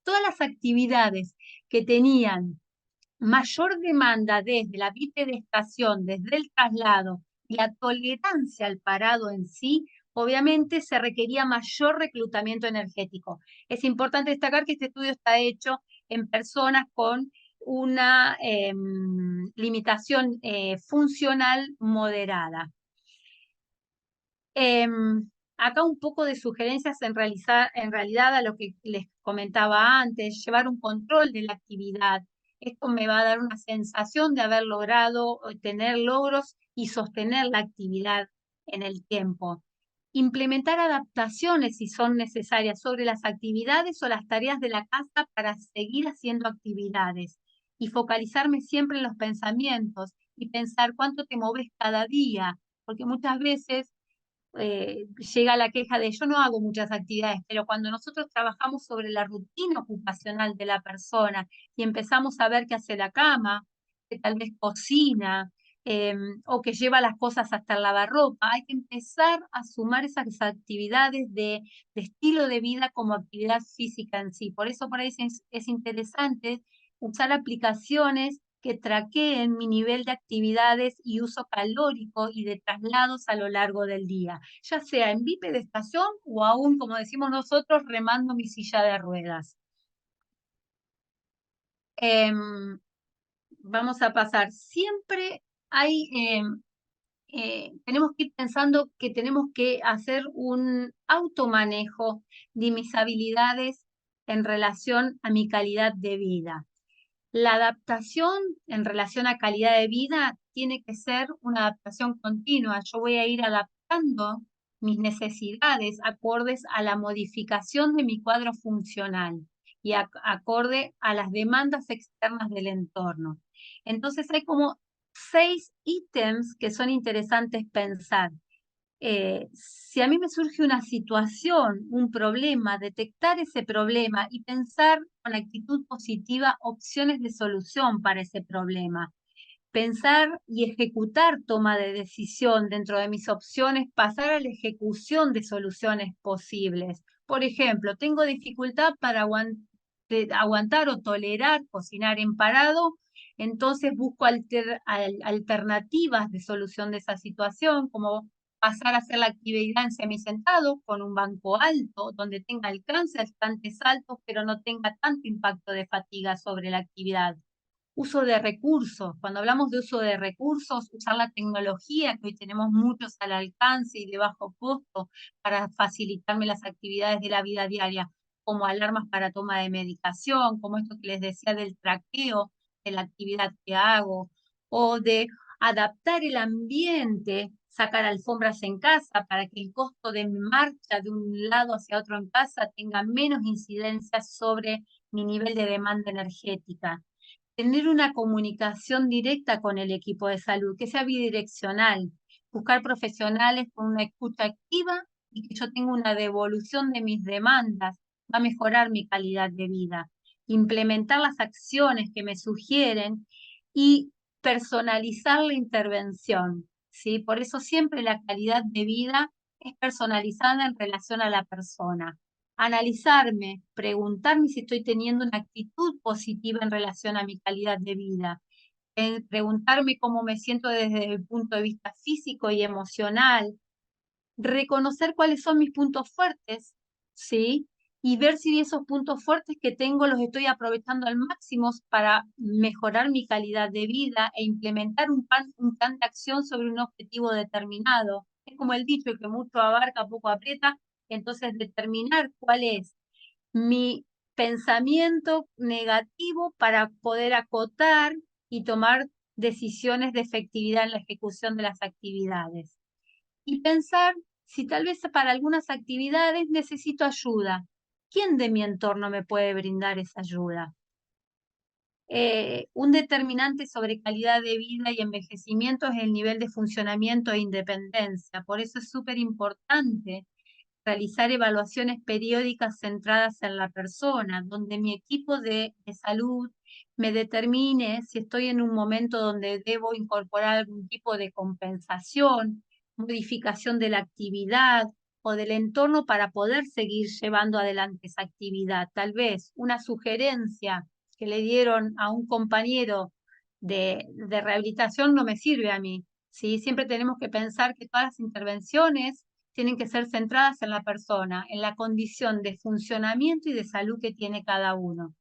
todas las actividades que tenían mayor demanda desde la bipedestación, desde el traslado y la tolerancia al parado en sí, obviamente se requería mayor reclutamiento energético. Es importante destacar que este estudio está hecho en personas con una limitación funcional moderada. Acá un poco de sugerencias en realidad a lo que les comentaba antes, llevar un control de la actividad. Esto me va a dar una sensación de haber logrado tener logros y sostener la actividad en el tiempo. Implementar adaptaciones si son necesarias sobre las actividades o las tareas de la casa para seguir haciendo actividades y focalizarme siempre en los pensamientos y pensar cuánto te moves cada día, porque muchas veces llega la queja de yo no hago muchas actividades, pero cuando nosotros trabajamos sobre la rutina ocupacional de la persona y empezamos a ver que hace la cama, que tal vez cocina, o que lleva las cosas hasta el lavarropa, hay que empezar a sumar esas actividades de estilo de vida como actividad física en sí. Por eso por ahí es interesante usar aplicaciones que traqueen mi nivel de actividades y uso calórico y de traslados a lo largo del día, ya sea en bipedestación o aún, como decimos nosotros, remando mi silla de ruedas. Vamos a pasar. Siempre hay tenemos que ir pensando que tenemos que hacer un automanejo de mis habilidades en relación a mi calidad de vida. La adaptación en relación a calidad de vida tiene que ser una adaptación continua. Yo voy a ir adaptando mis necesidades acordes a la modificación de mi cuadro funcional y acorde a las demandas externas del entorno. Entonces hay como 6 ítems que son interesantes pensar. Si a mí me surge una situación, un problema, detectar ese problema y pensar con actitud positiva opciones de solución para ese problema. Pensar y ejecutar toma de decisión dentro de mis opciones, pasar a la ejecución de soluciones posibles. Por ejemplo, tengo dificultad para aguantar o tolerar cocinar en parado, entonces busco alternativas de solución de esa situación, como pasar a hacer la actividad en semisentado con un banco alto, donde tenga alcance a estantes altos, pero no tenga tanto impacto de fatiga sobre la actividad. Uso de recursos. Cuando hablamos de uso de recursos, usar la tecnología, que hoy tenemos muchos al alcance y de bajo costo para facilitarme las actividades de la vida diaria, como alarmas para toma de medicación, como esto que les decía del traqueo de la actividad que hago, o de adaptar el ambiente, sacar alfombras en casa para que el costo de mi marcha de un lado hacia otro en casa tenga menos incidencia sobre mi nivel de demanda energética. Tener una comunicación directa con el equipo de salud, que sea bidireccional, buscar profesionales con una escucha activa y que yo tenga una devolución de mis demandas, va a mejorar mi calidad de vida. Implementar las acciones que me sugieren y personalizar la intervención, ¿sí? Por eso siempre la calidad de vida es personalizada en relación a la persona. Analizarme, preguntarme si estoy teniendo una actitud positiva en relación a mi calidad de vida, preguntarme cómo me siento desde el punto de vista físico y emocional, reconocer cuáles son mis puntos fuertes, ¿sí? Y ver si esos puntos fuertes que tengo los estoy aprovechando al máximo para mejorar mi calidad de vida e implementar un plan de acción sobre un objetivo determinado. Es como el dicho, que mucho abarca, poco aprieta. Entonces, determinar cuál es mi pensamiento negativo para poder acotar y tomar decisiones de efectividad en la ejecución de las actividades. Y pensar si tal vez para algunas actividades necesito ayuda. ¿Quién de mi entorno me puede brindar esa ayuda? Un determinante sobre calidad de vida y envejecimiento es el nivel de funcionamiento e independencia. Por eso es súper importante realizar evaluaciones periódicas centradas en la persona, donde mi equipo de salud me determine si estoy en un momento donde debo incorporar algún tipo de compensación, modificación de la actividad o del entorno para poder seguir llevando adelante esa actividad. Tal vez una sugerencia que le dieron a un compañero de rehabilitación no me sirve a mí, ¿sí? Siempre tenemos que pensar que todas las intervenciones tienen que ser centradas en la persona, en la condición de funcionamiento y de salud que tiene cada uno.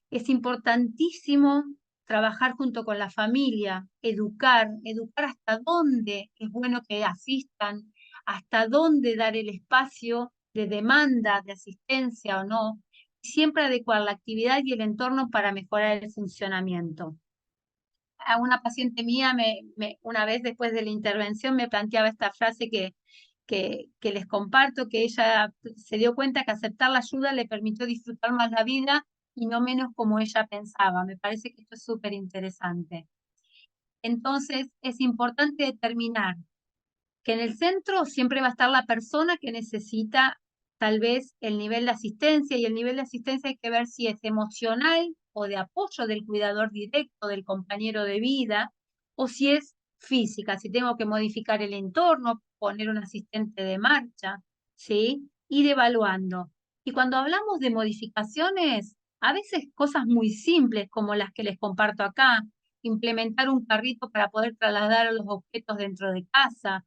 Es importantísimo trabajar junto con la familia, educar hasta dónde es bueno que asistan, hasta dónde dar el espacio de demanda, de asistencia o no, y siempre adecuar la actividad y el entorno para mejorar el funcionamiento. A una paciente mía una vez después de la intervención me planteaba esta frase que les comparto, que ella se dio cuenta que aceptar la ayuda le permitió disfrutar más la vida y no menos como ella pensaba. Me parece que esto es súper interesante. Entonces, es importante determinar que en el centro siempre va a estar la persona que necesita tal vez el nivel de asistencia, y el nivel de asistencia hay que ver si es emocional o de apoyo del cuidador directo, del compañero de vida, o si es física, si tengo que modificar el entorno, poner un asistente de marcha, ¿sí? Ir evaluando. Y cuando hablamos de modificaciones, a veces cosas muy simples como las que les comparto acá, implementar un carrito para poder trasladar los objetos dentro de casa,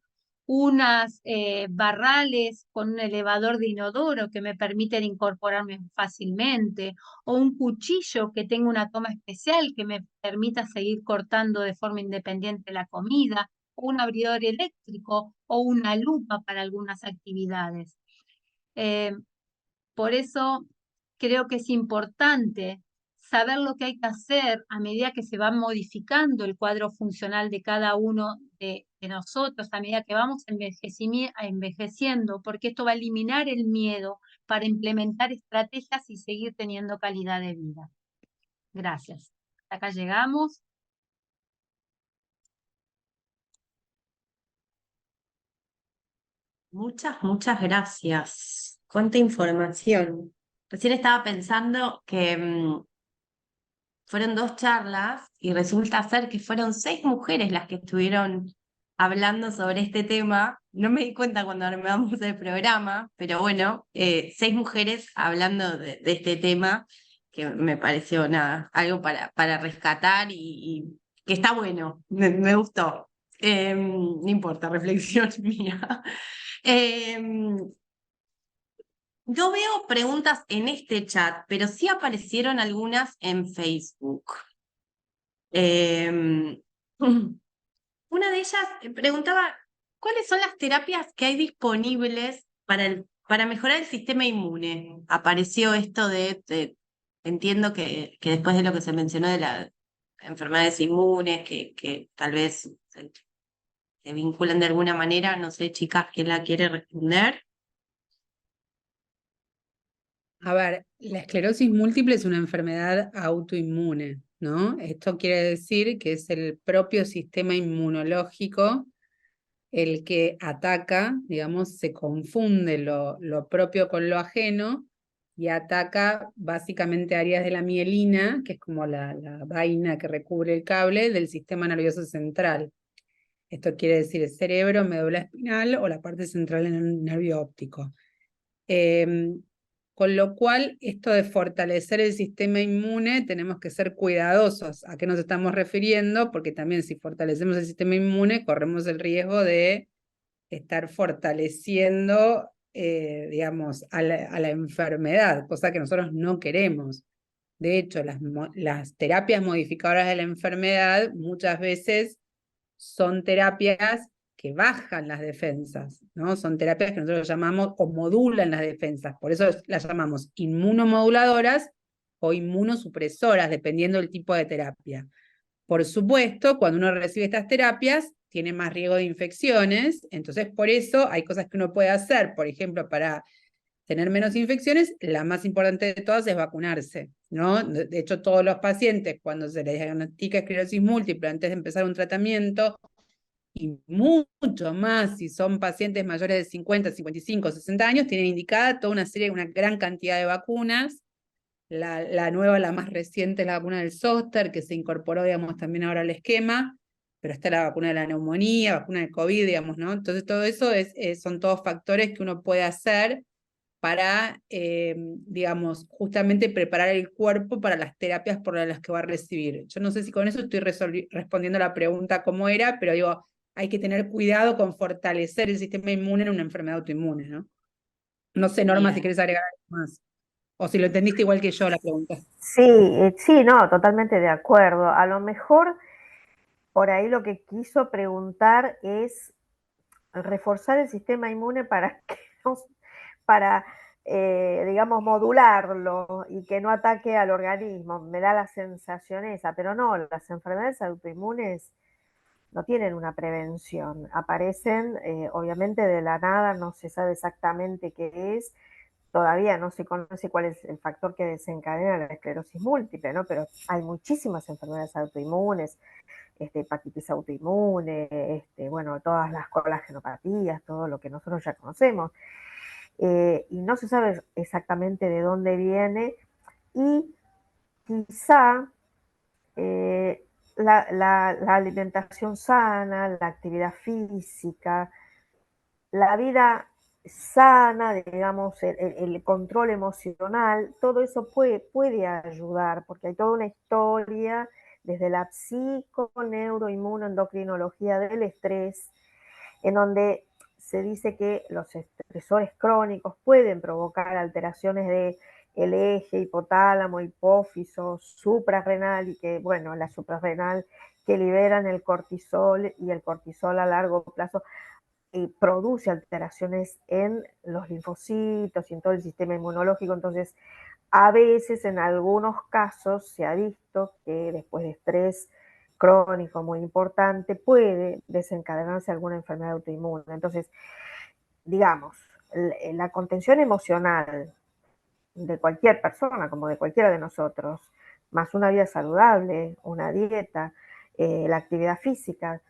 unas barrales con un elevador de inodoro que me permiten incorporarme fácilmente, o un cuchillo que tenga una toma especial que me permita seguir cortando de forma independiente la comida. un abridor eléctrico o una lupa para algunas actividades. Por eso creo que es importante saber lo que hay que hacer a medida que se va modificando el cuadro funcional de cada uno de nosotros, a medida que vamos envejeciendo, porque esto va a eliminar el miedo para implementar estrategias y seguir teniendo calidad de vida. Gracias. Acá llegamos. Muchas gracias. Cuánta información. Recién estaba pensando que fueron 2 charlas y resulta ser que fueron 6 mujeres las que estuvieron hablando sobre este tema. No me di cuenta cuando armamos el programa, pero bueno, 6 mujeres hablando de este tema, que me pareció nada, algo para rescatar y que está bueno, me gustó. No importa, reflexión mía. No veo preguntas en este chat, pero sí aparecieron algunas en Facebook. Em, una de ellas preguntaba, ¿cuáles son las terapias que hay disponibles para mejorar el sistema inmune? Apareció esto entiendo que después de lo que se mencionó de las enfermedades inmunes, que tal vez se vinculan de alguna manera, no sé, chicas, ¿quién la quiere responder? A ver, la esclerosis múltiple es una enfermedad autoinmune, ¿no? Esto quiere decir que es el propio sistema inmunológico el que ataca, digamos, se confunde lo propio con lo ajeno y ataca básicamente áreas de la mielina, que es como la vaina que recubre el cable del sistema nervioso central. Esto quiere decir el cerebro, médula espinal o la parte central en el nervio óptico. Con lo cual, esto de fortalecer el sistema inmune, tenemos que ser cuidadosos. ¿A qué nos estamos refiriendo? Porque también si fortalecemos el sistema inmune, corremos el riesgo de estar fortaleciendo, digamos, a la enfermedad, cosa que nosotros no queremos. De hecho, las terapias modificadoras de la enfermedad muchas veces son terapias que bajan las defensas, ¿no? Son terapias que nosotros llamamos o modulan las defensas, por eso las llamamos inmunomoduladoras o inmunosupresoras, dependiendo del tipo de terapia. Por supuesto, cuando uno recibe estas terapias, tiene más riesgo de infecciones, entonces por eso hay cosas que uno puede hacer, por ejemplo, para tener menos infecciones, la más importante de todas es vacunarse, ¿no? De hecho, todos los pacientes, cuando se les diagnostica esclerosis múltiple antes de empezar un tratamiento, y mucho más si son pacientes mayores de 50, 55, 60 años, tienen indicada toda una gran cantidad de vacunas. La nueva, la más reciente, es la vacuna del zóster, que se incorporó, digamos, también ahora al esquema, pero está la vacuna de la neumonía, vacuna del COVID, digamos, ¿no? Entonces todo eso son todos factores que uno puede hacer para, digamos, justamente preparar el cuerpo para las terapias por las que va a recibir. Yo no sé si con eso estoy respondiendo la pregunta cómo era, pero digo, hay que tener cuidado con fortalecer el sistema inmune en una enfermedad autoinmune, ¿no? No sé, Norma, si Bien. quieres agregar algo más. O si lo entendiste igual que yo la pregunta. Sí, no, totalmente de acuerdo. A lo mejor por ahí lo que quiso preguntar es reforzar el sistema inmune para digamos, modularlo y que no ataque al organismo. Me da la sensación esa, pero no, las enfermedades autoinmunes no tienen una prevención. Aparecen, obviamente, de la nada, no se sabe exactamente qué es. Todavía no se conoce cuál es el factor que desencadena la esclerosis múltiple, ¿no? Pero hay muchísimas enfermedades autoinmunes, hepatitis autoinmune, bueno, todas las colagenopatías, todo lo que nosotros ya conocemos. Y no se sabe exactamente de dónde viene y quizá la alimentación sana, la actividad física, la vida sana, digamos, el control emocional, todo eso puede ayudar, porque hay toda una historia desde la psico, neuroinmunoendocrinología del estrés, en donde se dice que los estresores crónicos pueden provocar alteraciones de el eje hipotálamo, hipófiso, suprarrenal, y que, bueno, la suprarrenal que liberan el cortisol, y el cortisol a largo plazo produce alteraciones en los linfocitos y en todo el sistema inmunológico. Entonces, a veces, en algunos casos, se ha visto que después de estrés crónico muy importante puede desencadenarse alguna enfermedad autoinmune. Entonces, digamos, la contención emocional de cualquier persona, como de cualquiera de nosotros, más una vida saludable, una dieta, la actividad física,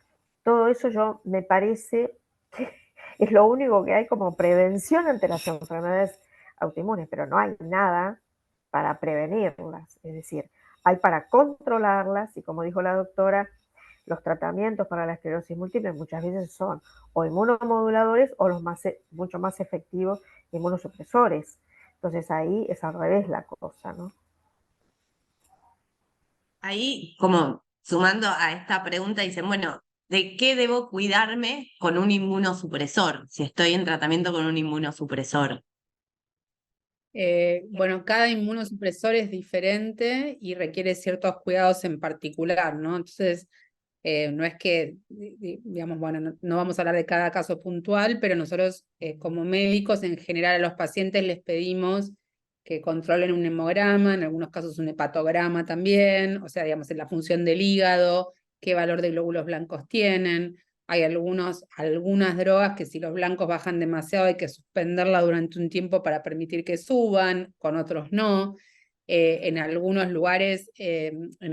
todo eso me parece que es lo único que hay como prevención ante las enfermedades autoinmunes, pero no hay nada para prevenirlas, es decir, hay para controlarlas, y como dijo la doctora, los tratamientos para la esclerosis múltiple muchas veces son o inmunomoduladores o mucho más efectivos inmunosupresores. Entonces ahí es al revés la cosa, ¿no? Ahí, como sumando a esta pregunta, dicen, bueno, ¿de qué debo cuidarme con un inmunosupresor? Si estoy en tratamiento con un inmunosupresor. Bueno, cada inmunosupresor es diferente y requiere ciertos cuidados en particular, ¿no? Entonces, no es que, digamos, bueno, no vamos a hablar de cada caso puntual, pero nosotros como médicos en general a los pacientes les pedimos que controlen un hemograma, en algunos casos un hepatograma también, o sea, digamos, en la función del hígado, qué valor de glóbulos blancos tienen. Hay algunas drogas que si los blancos bajan demasiado hay que suspenderla durante un tiempo para permitir que suban, con otros no. En algunos lugares,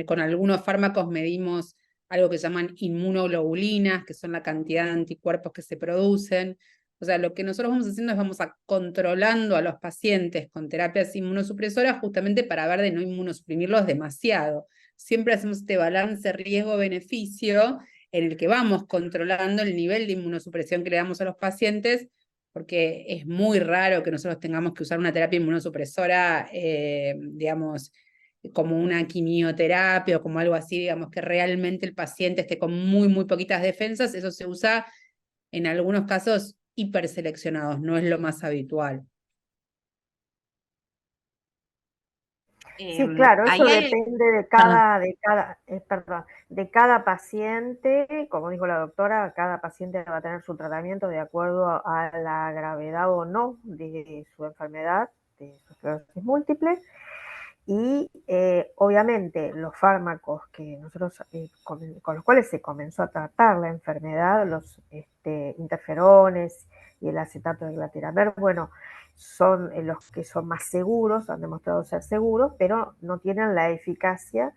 con algunos fármacos medimos algo que llaman inmunoglobulinas, que son la cantidad de anticuerpos que se producen. O sea, lo que nosotros vamos haciendo es vamos controlando a los pacientes con terapias inmunosupresoras justamente para ver de no inmunosuprimirlos demasiado. Siempre hacemos este balance riesgo-beneficio en el que vamos controlando el nivel de inmunosupresión que le damos a los pacientes, porque es muy raro que nosotros tengamos que usar una terapia inmunosupresora, digamos, como una quimioterapia o como algo así, digamos, que realmente el paciente esté con muy, muy poquitas defensas. Eso se usa en algunos casos hiperseleccionados, no es lo más habitual. Sí, claro, eso Ahí hay, depende de cada paciente. Como dijo la doctora, cada paciente va a tener su tratamiento de acuerdo a la gravedad o no de su enfermedad, de su esclerosis múltiple. Y obviamente los fármacos que nosotros con los cuales se comenzó a tratar la enfermedad, los interferones y el acetato de glatiramer, bueno, son los que son más seguros, han demostrado ser seguros, pero no tienen la eficacia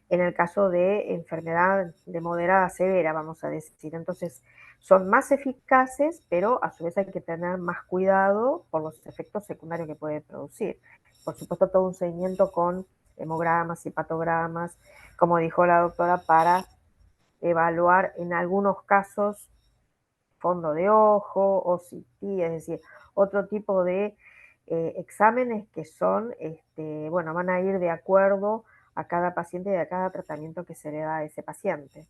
en el caso de enfermedad de moderada a severa, vamos a decir. Entonces, son más eficaces, pero a su vez hay que tener más cuidado por los efectos secundarios que puede producir. Por supuesto, todo un seguimiento con hemogramas y hepatogramas, como dijo la doctora, para evaluar en algunos casos fondo de ojo, OCT, es decir, otro tipo de exámenes que son, bueno, van a ir de acuerdo a cada paciente y a cada tratamiento que se le da a ese paciente.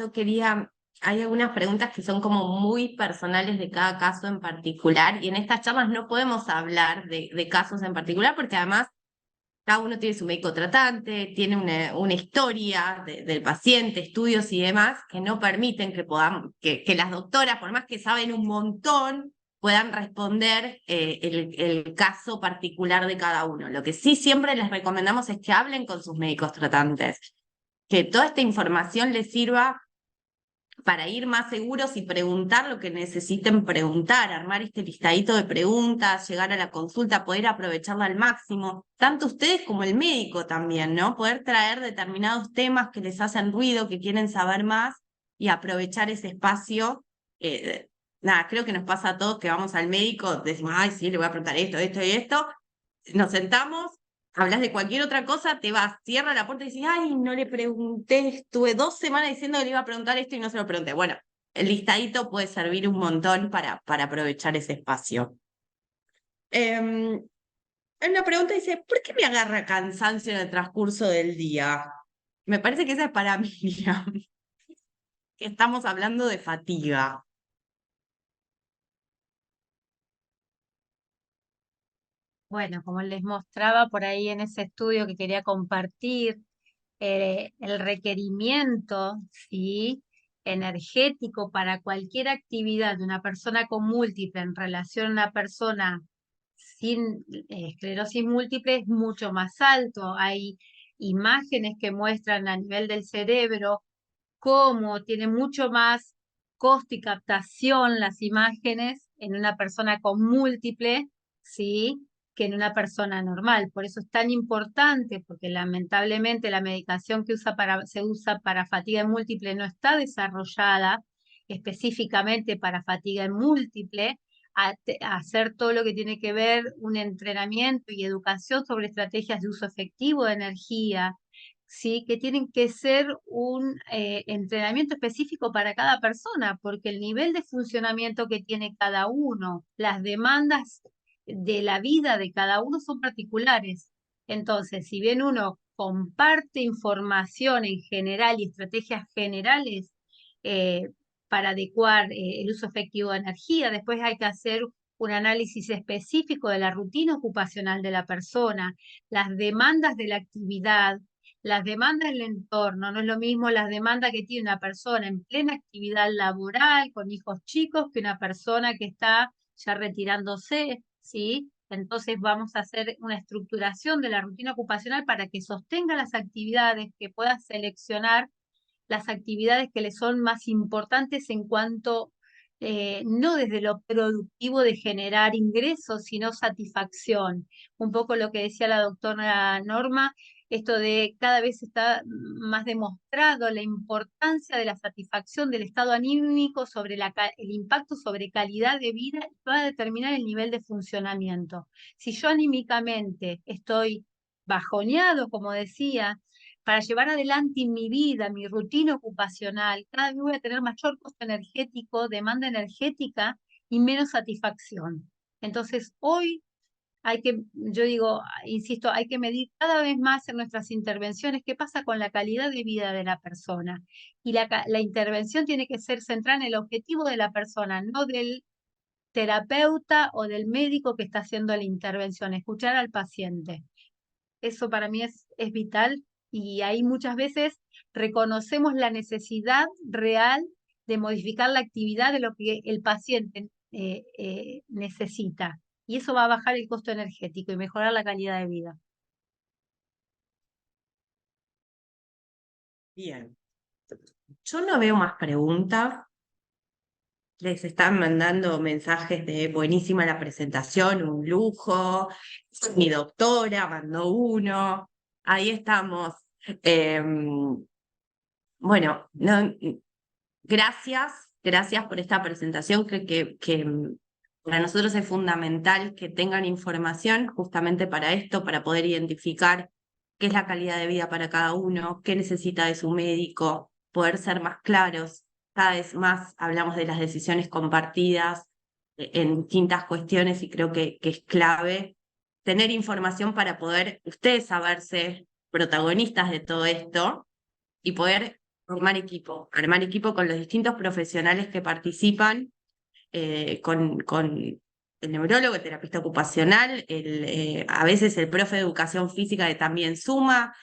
yo quería, hay algunas preguntas que son como muy personales de cada caso en particular, y en estas charlas no podemos hablar de casos en particular porque además cada uno tiene su médico tratante, tiene una historia del paciente, estudios y demás, que no permiten que que las doctoras, por más que saben un montón, puedan responder el caso particular de cada uno. Lo que sí siempre les recomendamos es que hablen con sus médicos tratantes, que toda esta información les sirva para ir más seguros y preguntar lo que necesiten preguntar, armar este listadito de preguntas, llegar a la consulta, poder aprovecharla al máximo, tanto ustedes como el médico también, ¿no? Poder traer determinados temas que les hacen ruido, que quieren saber más y aprovechar ese espacio. Nada, creo que nos pasa a todos que vamos al médico, decimos, ay, sí, le voy a preguntar esto, esto y esto, nos sentamos, hablas de cualquier otra cosa, te vas, cierra la puerta y dices, ay, no le pregunté, estuve 2 semanas diciendo que le iba a preguntar esto y no se lo pregunté. Bueno, el listadito puede servir un montón para aprovechar ese espacio. Una pregunta dice, ¿por qué me agarra cansancio en el transcurso del día? Me parece que esa es para Miriam, que estamos hablando de fatiga. Bueno, como les mostraba por ahí en ese estudio que quería compartir, el requerimiento, ¿sí?, energético para cualquier actividad de una persona con múltiple en relación a una persona sin esclerosis múltiple es mucho más alto. Hay imágenes que muestran a nivel del cerebro cómo tiene mucho más costo y captación las imágenes en una persona con múltiple, ¿sí?, que en una persona normal. Por eso es tan importante, porque lamentablemente la medicación que se usa para fatiga en múltiple no está desarrollada específicamente para fatiga en múltiple, a hacer todo lo que tiene que ver un entrenamiento y educación sobre estrategias de uso efectivo de energía, ¿sí?, que tienen que ser un entrenamiento específico para cada persona, porque el nivel de funcionamiento que tiene cada uno, las demandas de la vida de cada uno son particulares. Entonces, si bien uno comparte información en general y estrategias generales eh, para adecuar el uso efectivo de energía, después hay que hacer un análisis específico de la rutina ocupacional de la persona, las demandas de la actividad, las demandas del entorno. No es lo mismo las demandas que tiene una persona en plena actividad laboral, con hijos chicos, que una persona que está ya retirándose, ¿sí? Entonces vamos a hacer una estructuración de la rutina ocupacional para que sostenga las actividades, que pueda seleccionar las actividades que le son más importantes en cuanto, no desde lo productivo de generar ingresos, sino satisfacción. Un poco lo que decía la doctora Norma, esto de cada vez está más demostrado la importancia de la satisfacción del estado anímico sobre el impacto sobre calidad de vida, va a determinar el nivel de funcionamiento. Si yo anímicamente estoy bajoneado, como decía, para llevar adelante mi vida, mi rutina ocupacional, cada vez voy a tener mayor costo energético, demanda energética y menos satisfacción. Entonces, hoy yo digo, insisto, hay que medir cada vez más en nuestras intervenciones qué pasa con la calidad de vida de la persona. Y la intervención tiene que ser centrada en el objetivo de la persona, no del terapeuta o del médico que está haciendo la intervención, escuchar al paciente. Eso para mí es vital, y ahí muchas veces reconocemos la necesidad real de modificar la actividad de lo que el paciente necesita. Y eso va a bajar el costo energético y mejorar la calidad de vida. Bien. Yo no veo más preguntas. Les están mandando mensajes de buenísima la presentación, un lujo. Mi doctora mandó uno. Ahí estamos. Bueno, gracias por esta presentación. Creo que para nosotros es fundamental que tengan información justamente para esto, para poder identificar qué es la calidad de vida para cada uno, qué necesita de su médico, poder ser más claros. Cada vez más hablamos de las decisiones compartidas en distintas cuestiones, y creo que es clave tener información para poder ustedes saberse protagonistas de todo esto y poder armar equipo con los distintos profesionales que participan, con el neurólogo, el terapista ocupacional, a veces el profe de educación física que también suma,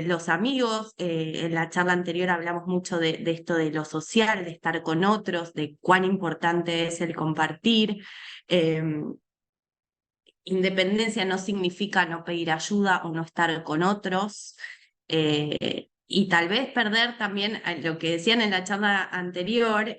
los amigos. En la charla anterior hablamos mucho de esto de lo social, de estar con otros, de cuán importante es el compartir. Independencia no significa no pedir ayuda o no estar con otros. Y tal vez perder también lo que decían en la charla anterior,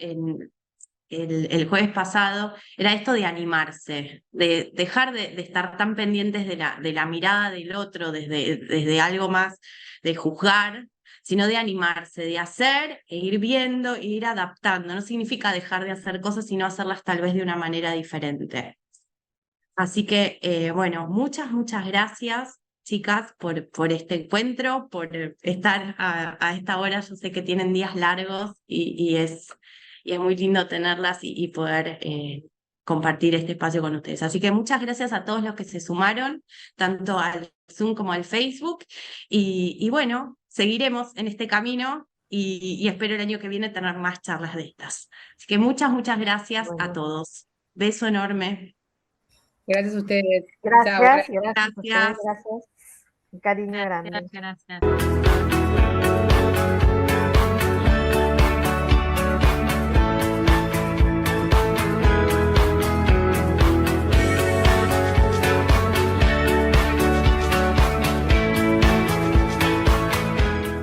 el jueves pasado, era esto de animarse, de dejar de estar tan pendientes de la mirada del otro, desde algo más de juzgar, sino de animarse, de hacer e ir viendo e ir adaptando. No significa dejar de hacer cosas, sino hacerlas tal vez de una manera diferente. Así que, bueno, muchas gracias, chicas, por este encuentro, por estar a esta hora. Yo sé que tienen días largos y es muy lindo tenerlas y poder compartir este espacio con ustedes. Así que muchas gracias a todos los que se sumaron, tanto al Zoom como al Facebook. Y bueno, seguiremos en este camino y espero el año que viene tener más charlas de estas. Así que muchas gracias a todos. Beso enorme. Gracias a ustedes. Gracias, Chao. gracias a ustedes, gracias. Un cariño grande. Gracias.